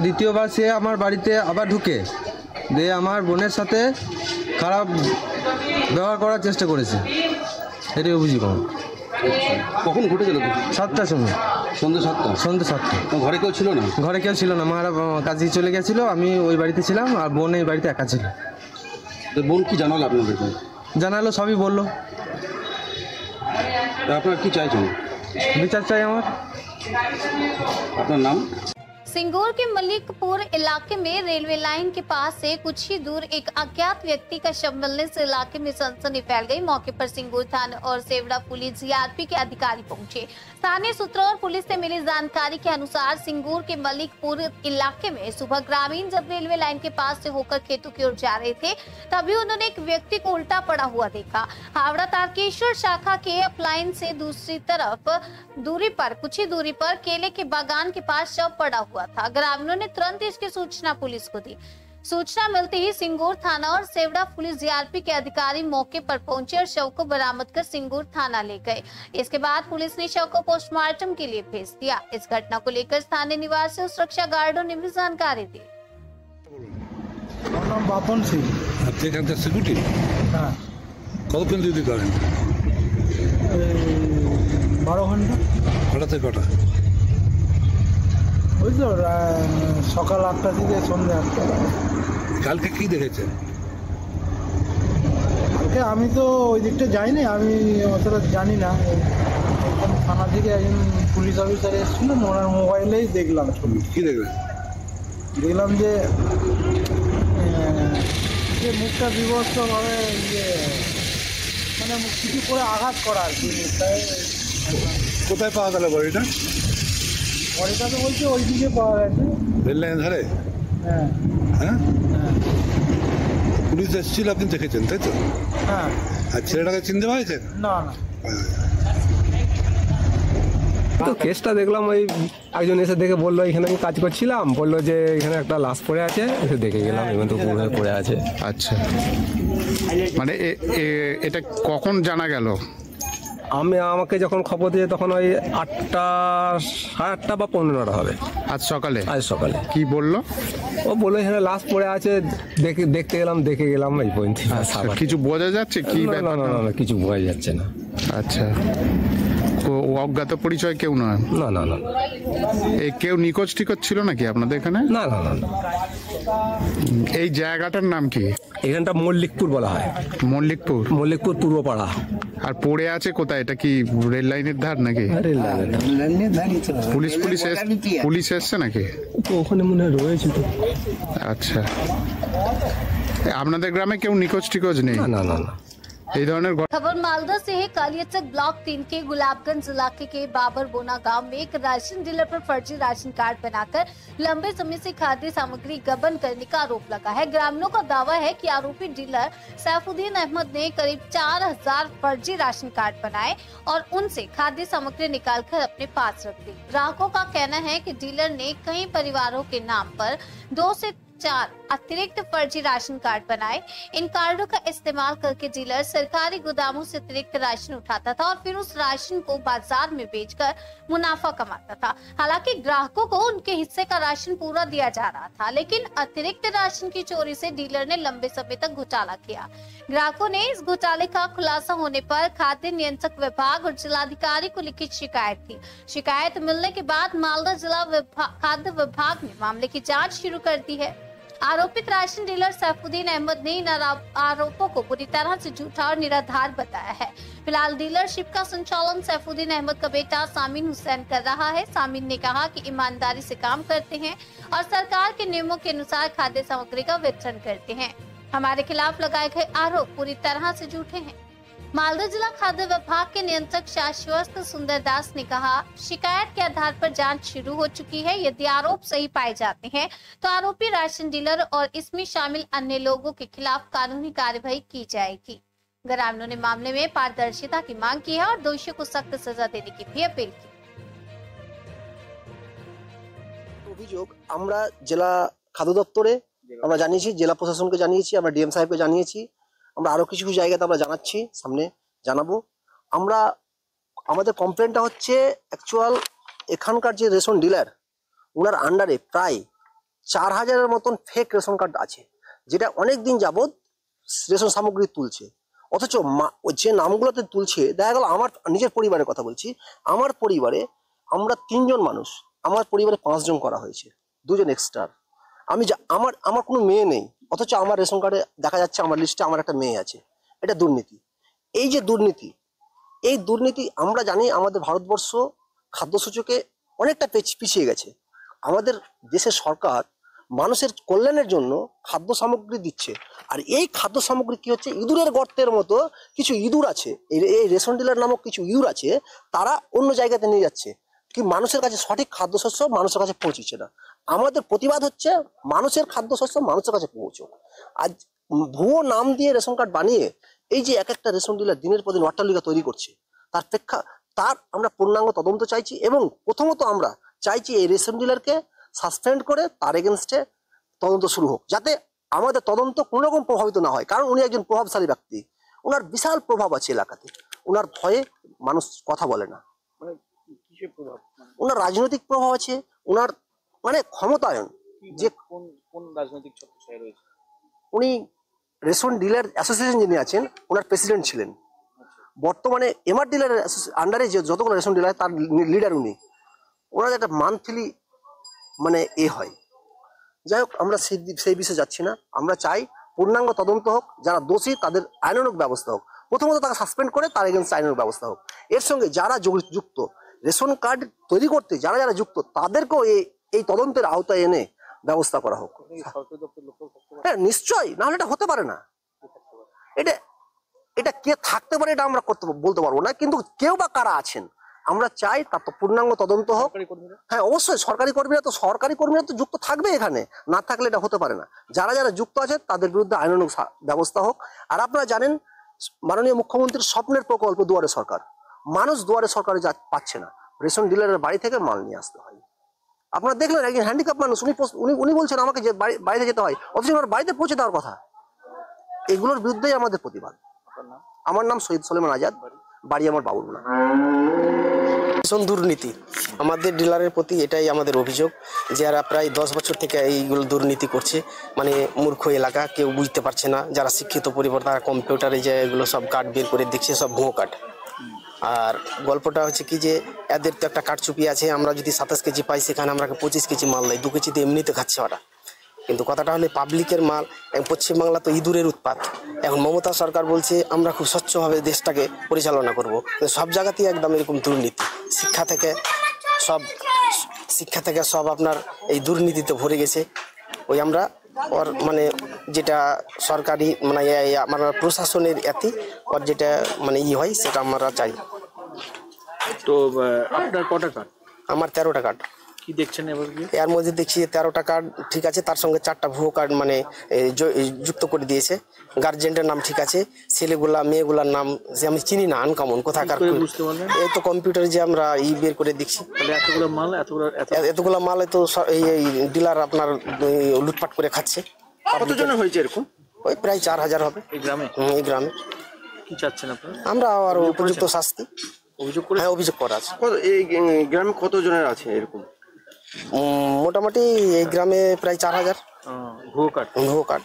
দ্বিতীয়বার সে আমার বাড়িতে আবার ঢুকে দিয়ে আমার বোনের সাথে খারাপ ব্যবহার করার চেষ্টা করেছে। এটাই অভিযোগ আমার। কখন ঘটেছিল? 7টার সময়, সন্ধ্যে 7টা। সন্ধ্যে 7টা। ঘরে কেউ ছিল না? ঘরে কেউ ছিল না, মারা কাজে চলে গেছিলো, আমি ওই বাড়িতে ছিলাম আর বোন এই বাড়িতে একা ছিল। বোন কি জানালো আপনাদেরকে? জানালো, সবই বললো। আপনার কি চাইছেন? বিচার চাই আমার। আপনার नाम? सिंगूर के मलिकपुर इलाके में रेलवे लाइन के पास से कुछ ही दूर एक अज्ञात व्यक्ति का शव मिलने से इलाके में सनसनी फैल गई। मौके पर सिंगूर थाना और सेवड़ा पुलिस जीआरपी के अधिकारी पहुंचे। स्थानीय सूत्रों और पुलिस से मिली जानकारी के अनुसार सिंगूर के मलिकपुर इलाके में सुबह ग्रामीण जब रेलवे लाइन के पास से होकर खेतों की ओर जा रहे थे, तभी उन्होंने एक व्यक्ति को उल्टा पड़ा हुआ देखा। हावड़ा तारकेश्वर शाखा के अपलाइन से दूसरी तरफ दूरी पर, कुछ ही दूरी पर केले के बागान के पास शव पड़ा हुआ हुआ था। ग्रामीणों ने तुरंत इसकी सूचना पुलिस को दी। सूचना मिलते ही सिंगूर थाना और सेवड़ा पुलिस जीआरपी के अधिकारी मौके पर पहुंचे और शव को बरामद कर सिंगूर थाना ले गए। इसके बाद पुलिस ने शव को पोस्टमार्टम के लिए भेज दिया। इस घटना को लेकर स्थानीय निवासी और सुरक्षा गार्डों ने भी जानकारी दी। नाम बापन सिंह। আপনি এখানকার সিকিউরিটি? হ্যাঁ। কতক্ষণ ডিউটি করেন? 12 ঘন্টা। কটা থেকে কটা? ওই তো সকাল 8টা থেকে সন্ধ্যা 8টা। কালকে কি দেখেছেন? কালকে আমি তো ওই দিকটা যাইনি, আমি অতটা জানি না। থানা থেকে একজন পুলিশ অফিসার এসেছিলেন, ওনার মোবাইলেই দেখলাম ছবি। কি দেখলেন? দেখলাম যে মুখটা বিভৎসভাবে মানে কিছু করে আঘাত করা আর কি। কোথায় পাওয়া গেল বডিটা? বডিটা তো বলছে ওইদিকে পাওয়া গেছে, রেল লাইনের ধারে। হ্যাঁ হ্যাঁ, পুলিশ এসেছিল, আপনি দেখেছেন তাই তো? হ্যাঁ। আর ছেলেটাকে চিনতে পারছেন? না না। তো কেসটা দেখলাম, ওই একজন এসে দেখে বললো এখানে আমি কাজ করছিলাম, বললো যে এখানে একটা লাশ পড়ে আছে, এসে দেখে গেলাম, এখানে তো পুরো পড়ে আছে। আচ্ছা, মানে এটা কখন জানা গেল? আমাকে যখন খবর দিয়ে তখন ওই 8টা, 8:30 বা 15টা হবে। আজ সকালে? আজ সকালে। কি বললো? ও বললো এখানে লাশ পড়ে আছে, দেখতে গেলাম এই পর্যন্ত। কিছু বোঝা যাচ্ছে কি? না না না, কিছু বোঝা যাচ্ছে না। আচ্ছা, অজ্ঞাত পরিচয় কেউ নয়? না না না। এই কেউ নিখোঁজ টিখোঁজ ছিল নাকি আপনাদের এখানে? না না না। এই জায়গাটার নাম কি? এখানটা মল্লিকপুর বলা হয়। মল্লিকপুর? মল্লিকপুর পূর্বপাড়া। আর পড়ে আছে কোথায়? এটা কি রেল লাইনের ধার নাকি? রেল লাইনের ধার। পুলিশ এসছে নাকি? তো ওখানে মনে হয় রয়েছে তো। আচ্ছা, আপনাদের গ্রামে কেউ নিখোঁজ টিখোঁজ নেই? না না না। खबर मालदा से है। कालियाचक ब्लॉक 3 के गुलाबगंज इलाके के बाबर बोना गांव में एक राशन डीलर पर फर्जी राशन कार्ड बनाकर लंबे समय से खाद्य सामग्री गबन करने का आरोप लगा है। ग्रामीणों का दावा है कि आरोपी डीलर सैफुद्दीन अहमद ने करीब 4000 फर्जी राशन कार्ड बनाए और उनसे खाद्य सामग्री निकालकर अपने पास रख दी। ग्राहकों का कहना है कि डीलर ने कई परिवारों के नाम पर 2 से 4 अतिरिक्त फर्जी राशन कार्ड बनाए। इन कार्डों का इस्तेमाल करके डीलर सरकारी गोदामों से अतिरिक्त राशन उठाता था और फिर उस राशन को बाजार में बेचकर मुनाफा कमाता था। हालांकि ग्राहकों को उनके हिस्से का राशन पूरा दिया जा रहा था, लेकिन अतिरिक्त राशन की चोरी से डीलर ने लंबे समय तक घोटाला किया। ग्राहकों ने इस घोटाले का खुलासा होने पर खाद्य नियंत्रक विभाग और जिलाधिकारी को लिखित शिकायत की। शिकायत मिलने के बाद मालदा जिला खाद्य विभाग ने मामले की जाँच शुरू कर दी है। आरोपित राशन डीलर सैफुद्दीन अहमद ने इन आरोपों को पूरी तरह से झूठा और निराधार बताया है। फिलहाल डीलरशिप का संचालन सैफुद्दीन अहमद का बेटा सामिन हुसैन कर रहा है। सामिन ने कहा कि ईमानदारी से काम करते हैं और सरकार के नियमों के अनुसार खाद्य सामग्री का वितरण करते हैं। हमारे खिलाफ लगाए गए आरोप पूरी तरह से झूठे हैं। मालदा जिला खाद्य विभाग के नियंत्रक शाश्वत सुंदर दास ने कहा, शिकायत के आधार पर जांच शुरू हो चुकी है। यदि आरोप सही पाए जाते हैं तो आरोपी राशन डीलर और इसमें शामिल अन्य लोगों के खिलाफ कानूनी कार्यवाही की जाएगी। ग्रामीणों ने मामले में पारदर्शिता की मांग की है और दोषियों को सख्त सजा देने की भी अपील की। অভিযোগ আমরা জেলা খাদ্য দপ্তরে আমরা জানিয়েছি, জেলা প্রশাসনকে জানিয়েছি, আমরা ডিএম সাহেবকে জানিয়েছি, আমরা আরো কিছু জায়গাতে আমরা জানাচ্ছি, সামনে জানাবো। আমরা আমাদের কমপ্লেনটা হচ্ছে অ্যাকচুয়াল এখানকার যে রেশন ডিলার ওনার আন্ডারে প্রায় 4000-এর মতন ফেক রেশন কার্ড আছে, যেটা অনেক দিন যাবৎ রেশন সামগ্রী তুলছে। অথচ যে নামগুলোতে তুলছে, দেখা গেল আমার নিজের পরিবারের কথা বলছি, আমার পরিবারে আমরা 3 জন মানুষ, আমার পরিবারে 5 জন করা হয়েছে, 2 জন এক্সট্রা। আমার কোনো মেয়ে নেই, অথচ আমার রেশন কার্ডে দেখা যাচ্ছে আমার লিস্টে আমার একটা মেয়ে আছে। এটা দুর্নীতি। এই যে দুর্নীতি, এই দুর্নীতি আমরা জানি আমাদের ভারতবর্ষ খাদ্য সূচকে অনেকটা পিছিয়ে গেছে। আমাদের দেশের সরকার মানুষের কল্যাণের জন্য খাদ্য সামগ্রী দিচ্ছে, আর এই খাদ্য সামগ্রী কি হচ্ছে, ইঁদুরের গর্তের মতো কিছু ইঁদুর আছে, এই রেশন ডিলার নামক কিছু ইঁদুর আছে, তারা অন্য জায়গাতে নিয়ে যাচ্ছে, কি মানুষের কাছে সঠিক খাদ্যশস্য মানুষের কাছে পৌঁছচ্ছে না। আমাদের প্রতিবাদ হচ্ছে মানুষের খাদ্যশস্য মানুষের কাছে পৌঁছুক। আজ ভুয়ো নাম দিয়ে রেশন কার্ড বানিয়ে এই যে এক একটা রেশন ডিলার দিনের পর দিন অট্টালিকা তৈরি করছে, তার আমরা পূর্ণাঙ্গ তদন্ত চাইছি। এবং প্রথমত আমরা চাইছি এই রেশন ডিলারকে সাসপেন্ড করে তার এগেনস্টে তদন্ত শুরু হোক, যাতে আমাদের তদন্ত কোনো রকম প্রভাবিত না হয়। কারণ উনি একজন প্রভাবশালী ব্যক্তি, ওনার বিশাল প্রভাব আছে এলাকাতে, ওনার ভয়ে মানুষ কথা বলে না। ওনার রাজনৈতিক প্রভাব আছে, ওনার মানে ক্ষমতায়ন। যে কোন রাজনৈতিক ছত্রছায়া রয়েছে? উনি রেশন ডিলার অ্যাসোসিয়েশন যিনি আছেন ওনার প্রেসিডেন্ট ছিলেন। বর্তমানে এমআর ডিলার আন্ডারে যে যতগুলো রেশন ডিলার তার লিডার উনি। ওনার একটা মান্থলি মানে হয়। যাই হোক, আমরা সেই বিষয়ে যাচ্ছি না। আমরা চাই পূর্ণাঙ্গ তদন্ত হোক, যারা দোষী তাদের আইনানুগ ব্যবস্থা হোক। প্রথমত তাকে সাসপেন্ড করে তার এগেন্স্ট আইনানুগ ব্যবস্থা হোক। এর সঙ্গে যারা যুক্ত, রেশন কার্ড তৈরি করতে যারা যুক্ত, তাদেরকেও এই তদন্তের আওতায় এনে ব্যবস্থা করা হোক। হ্যাঁ নিশ্চয়ই, নাহলে এটা হতে পারে না। এটা কে থাকতে পারে এটা আমরা বলতে পারবো না, কিন্তু কেউ বা কারা আছেন আমরা চাই তার তো পূর্ণাঙ্গ তদন্ত হোক। হ্যাঁ অবশ্যই সরকারি কর্মীরা তো যুক্ত থাকবে, এখানে না থাকলে এটা হতে পারে না। যারা যুক্ত আছে তাদের বিরুদ্ধে আইনানুগ ব্যবস্থা হোক। আর আপনারা জানেন মাননীয় মুখ্যমন্ত্রীর স্বপ্নের প্রকল্প দুয়ারে সরকার, মানুষ দুয়ারে সরকারে পাচ্ছে না, রেশন ডিলারের বাড়ি থেকে মাল নিয়ে আসতে হয়। আপনারা দেখলেন একজন হ্যান্ডিক্যাপ মানুষ, উনি বলছেন আমাকে যে বাড়িতে যেতে হয়, অথচ আমার বাড়িতে পৌঁছে দেওয়ার কথা। এগুলোর বিরুদ্ধেই আমাদের প্রতিবাদ। আমার নাম শহীদ সলেমান আজাদ, বাড়ি আমার বাবুরমোনা। ভীষণ দুর্নীতি আমাদের ডিলারের প্রতি, এটাই আমাদের অভিযোগ। যারা প্রায় 10 বছর থেকে এইগুলো দুর্নীতি করছে, মানে মূর্খ এলাকা, কেউ বুঝতে পারছে না। যারা শিক্ষিত পরিবার তারা কম্পিউটারে যে এগুলো সব কার্ড বের করে দেখছে, সব ভুয়ো কার্ড। আর গল্পটা হচ্ছে কি যে এদের তো একটা কারচুপি আছে, আমরা যদি 27 কেজি পাই সেখানে আমরা 25 কেজি মাল দেয়, 2 কেজিতে এমনিতে খাচ্ছে ওরা। কিন্তু কথাটা হলে পাবলিকের মাল। পশ্চিমবাংলা তো ইঁদুরের উৎপাত। এখন মমতা সরকার বলছে আমরা খুব স্বচ্ছভাবে দেশটাকে পরিচালনা করব, সব জায়গাতেই একদম এরকম দুর্নীতি। শিক্ষা থেকে সব আপনার এই দুর্নীতিতে ভরে গেছে। ওই আমরা মানে যেটা সরকারি মানে আমার প্রশাসনের ওর যেটা মানে হয় সেটা আমরা চাই। তো আপনার কটা কার্ড? আমার 13টা কার্ড। কি দেখছেন এর মধ্যে দেখছি 13টা কার্ড ঠিক আছে, তার সঙ্গে 4টা ভুয়ো কার্ড মানে যুক্ত করে দিয়েছে। গার্জেন্টের নাম ঠিক আছে, ছেলেগুলা মেয়েগুলার নাম যে আমি চিনি না, আনকমন কোথাকার। এই তো কম্পিউটারে যে আমরা বের করে দেখছি, এতগুলো মাল তো এই ডিলার আপনার লুটপাট করে খাচ্ছে। কতজনের হয়েছে এরকম? ওই প্রায় 4000 হবে এই গ্রামে। এই গ্রামে কি চাচ্ছেন আপনারা? আমরা আরো উপযুক্ত শাস্তি। অভিযোগ করা আছে। এই গ্রামে কতজনের আছে এরকম? মোটামুটি এই গ্রামে প্রায় 4000 ভুয়ো কার্ড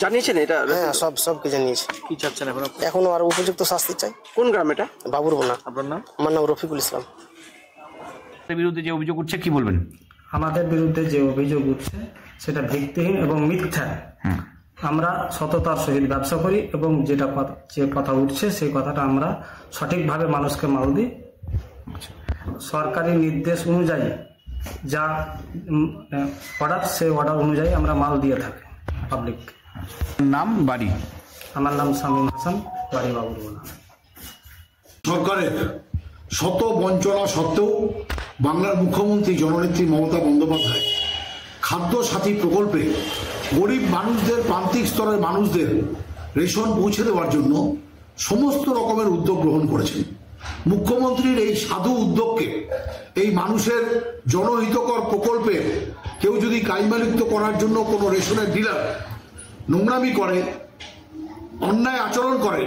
জানিয়েছেন এটা? হ্যাঁ সবকে জানিয়েছে। কি চাচ্ছেন এখন? এখনো আর উপযুক্ত শাস্তি চাই। কোন গ্রাম এটা? বাবুরমোনা। আপনার নাম? আমার নাম রফিকুল ইসলাম। বিরুদ্ধে যে অভিযোগ উঠছে কি বলবেন? আমাদের বিরুদ্ধে যে অভিযোগ উঠছে সেটা ভিত্তিহীন এবং মিথ্যা। আমরা সততার সহিত ব্যবসা করি এবং যে কথা উঠছে সেই কথাটা আমরা সঠিকভাবে মানুষকে মাল দিই। সরকারি নির্দেশ অনুযায়ী যা অর্ডার, সেই অর্ডার অনুযায়ী আমরা মাল দিয়ে থাকি পাবলিক। নাম, বাড়ি? আমার নাম শামীম হাসান, বাড়ি বাবুরমোনা। সরকারের শত বঞ্চনা সত্ত্বেও বাংলার মুখ্যমন্ত্রী জননেত্রী মমতা বন্দ্যোপাধ্যায় খাদ্য সাথী প্রকল্পে গরিব মানুষদের, প্রান্তিক স্তরের মানুষদের রেশন পৌঁছে দেওয়ার জন্য সমস্ত রকমের উদ্যোগ গ্রহণ করেছেন। মুখ্যমন্ত্রীর এই সাধু উদ্যোগকে, এই মানুষের জনহিতকর প্রকল্পে কেউ যদি কাইমালিপ্ত করার জন্য কোনো রেশনের ডিলার নোংরামি করে, অন্যায় আচরণ করে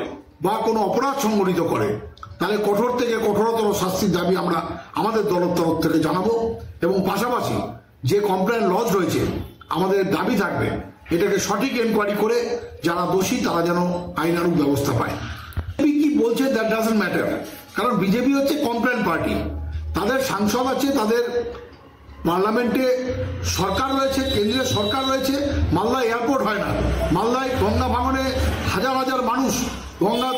বা কোনো অপরাধ সংগঠিত করে, তাহলে কঠোর থেকে কঠোরতর শাস্তির দাবি আমরা আমাদের দলের তরফ থেকে জানাবো। এবং পাশাপাশি যে কমপ্লেন লজ রয়েছে, আমাদের দাবি থাকবে এটাকে সঠিক এনকোয়ারি করে যারা দোষী তারা যেন আইনানুগ ব্যবস্থা পায়। কি বলছে দ্যাট ডাজন্ট ম্যাটার, কারণ বিজেপি হচ্ছে কমপ্লেন পার্টি। তাদের সাংসদ আছে, তাদের পার্লামেন্টে সরকার রয়েছে, কেন্দ্রীয় সরকার রয়েছে। মালদা এয়ারপোর্ট হয় না, মালদায় গঙ্গা ভাঙনে হাজার হাজার মানুষ গঙ্গা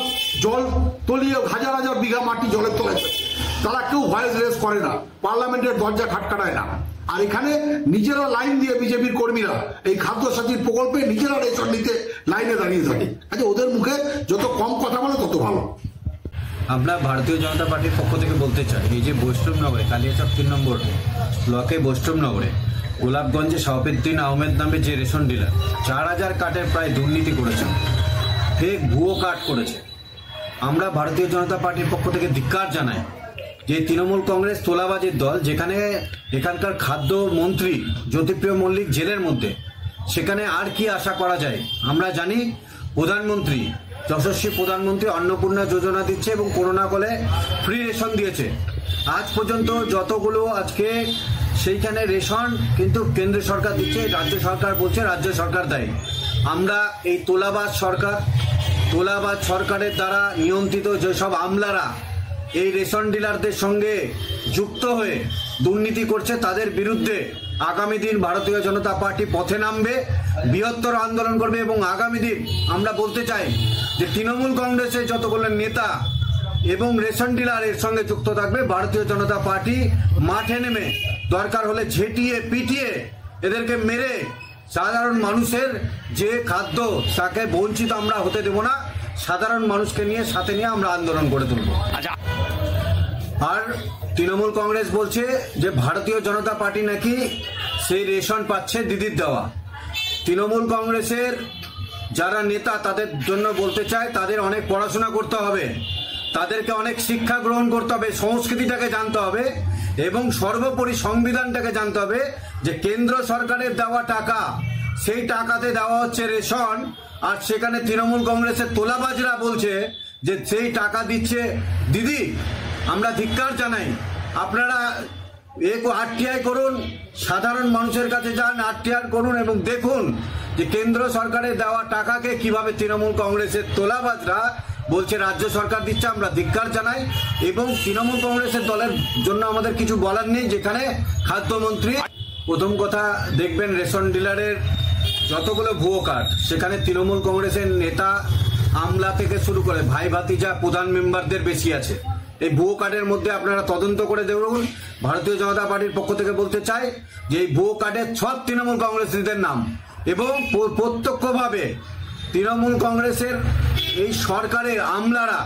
জল তলিয়ে হাজার হাজার বিঘা মাটি জলের তলায়, তারা কেউ ভয়েস রেজ করে না, পার্লামেন্টের দরজা খাটখাটায় না। আর এখানে নিজেরা লাইন দিয়ে বিজেপির কর্মীরা এই খাদ্য সাথীর প্রকল্পে নিজেরা রেশন নিতে লাইনে দাঁড়িয়ে থাকে। আচ্ছা, ওদের মুখে যত কম কথা বলে তত ভালো। আমরা ভারতীয় জনতা পার্টির পক্ষ থেকে বলতে চাই, এই যে বৈষ্ণবনগরে, কালিয়াচক 3 নম্বর ব্লকে বৈষ্ণবনগরে গোলাপগঞ্জে শাহাবুদ্দিন আহমেদ নামে যে রেশন ডিলার 4000 কার্ডের প্রায় দুর্নীতি করেছেন, ফেক ভুয়ো কার্ড করেছে। আমরা ভারতীয় জনতা পার্টির পক্ষ থেকে ধিক্কার জানাই যে তৃণমূল কংগ্রেস তোলাবাজির দল, যেখানে এখানকার খাদ্য মন্ত্রী জ্যোতিপ্রিয় মল্লিক জেলের মধ্যে, সেখানে আর কি আশা করা যায়? আমরা জানি প্রধানমন্ত্রী, যশস্বী প্রধানমন্ত্রী অন্নপূর্ণা যোজনা দিচ্ছে এবং করোনা কালে ফ্রি রেশন দিয়েছে। আজ পর্যন্ত যতগুলো আজকে সেইখানে রেশন কিন্তু কেন্দ্র সরকার দিচ্ছে, রাজ্য সরকার বলছে রাজ্য সরকার দেয়। আমরা এই তোলাবাজ সরকারের দ্বারা নিয়ন্ত্রিত যেসব আমলারা এই রেশন ডিলারদের সঙ্গে যুক্ত হয়ে দুর্নীতি করছে, তাদের বিরুদ্ধে আগামী দিন ভারতীয় জনতা পার্টি পথে নামবে, বৃহত্তর আন্দোলন করবে। এবং আগামী দিন আমরা বলতে চাই যে তৃণমূল কংগ্রেসের যতগুলো নেতা এবং রেশন ডিলারের সঙ্গে যুক্ত থাকবে, ভারতীয় জনতা পার্টি মাঠে নেমে দরকার হলে ঝেঁটিয়ে পিটিয়ে এদেরকে মেরে সাধারণ মানুষের যে খাদ্য তাকে বঞ্চিত আমরা হতে দেব না। সাধারণ মানুষকে নিয়ে সাথে নিয়ে আমরা আন্দোলন করে তুলব। আর তৃণমূল কংগ্রেস বলছে যে ভারতীয় জনতা পার্টি নাকি সেই রেশন পাচ্ছে দিদির দেওয়া। তৃণমূল কংগ্রেসের যারা নেতা তাদের জন্য বলতে চায় তাদের অনেক পড়াশোনা করতে হবে, তাদেরকে অনেক শিক্ষা গ্রহণ করতে হবে, সংস্কৃতিটাকে জানতে হবে এবং সর্বোপরি সংবিধানটাকে জানতে হবে যে কেন্দ্র সরকারের দেওয়া টাকা, সেই টাকাতে দেওয়া হচ্ছে রেশন, আর সেখানে তৃণমূল কংগ্রেসের তোলাবাজরা বলছে যে সেই টাকা দিচ্ছে দিদি। আমরা ধিক্কার জানাই। আপনারা আরটিআই করুন, সাধারণ মানুষের কাছে যান, আরটিআই করুন এবং দেখুন যে কেন্দ্র সরকারের দেওয়া টাকাকে কিভাবে তৃণমূল কংগ্রেসের তোলাবাজরা বলছে রাজ্য সরকার দিচ্ছে। আমরা ধিক্কার জানাই এবং তৃণমূল কংগ্রেসের দলের জন্য আমাদের কিছু বলার নেই। যেখানে খাদ্যমন্ত্রী, প্রথম কথা দেখবেন রেশন ডিলারের যতগুলো ভুয়ো কার্ড, সেখানে তৃণমূল কংগ্রেসের নেতা আমলা থেকে শুরু করে ভাই ভাতিজা প্রধান মেম্বারদের বেশি আছে। এই ভুয়ো কার্ডের মধ্যে আপনারা তদন্ত করে দেখুন। ভারতীয় জনতা পার্টির পক্ষ থেকে বলতে চাই যে এই ভুয়ো কার্ডের সব তৃণমূল কংগ্রেসীদের নাম এবং প্রত্যক্ষভাবে তৃণমূল কংগ্রেসের এই সরকারের আমলারা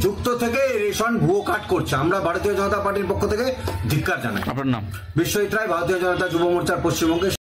যুক্ত থেকে রেশন ভুয়ো কার্ড করছে। আমরা ভারতীয় জনতা পার্টির পক্ষ থেকে ধিক্কার জানাই। আপনার নাম? বিশ্বজিৎ রায়, ভারতীয় জনতা যুব মোর্চার পশ্চিমবঙ্গে।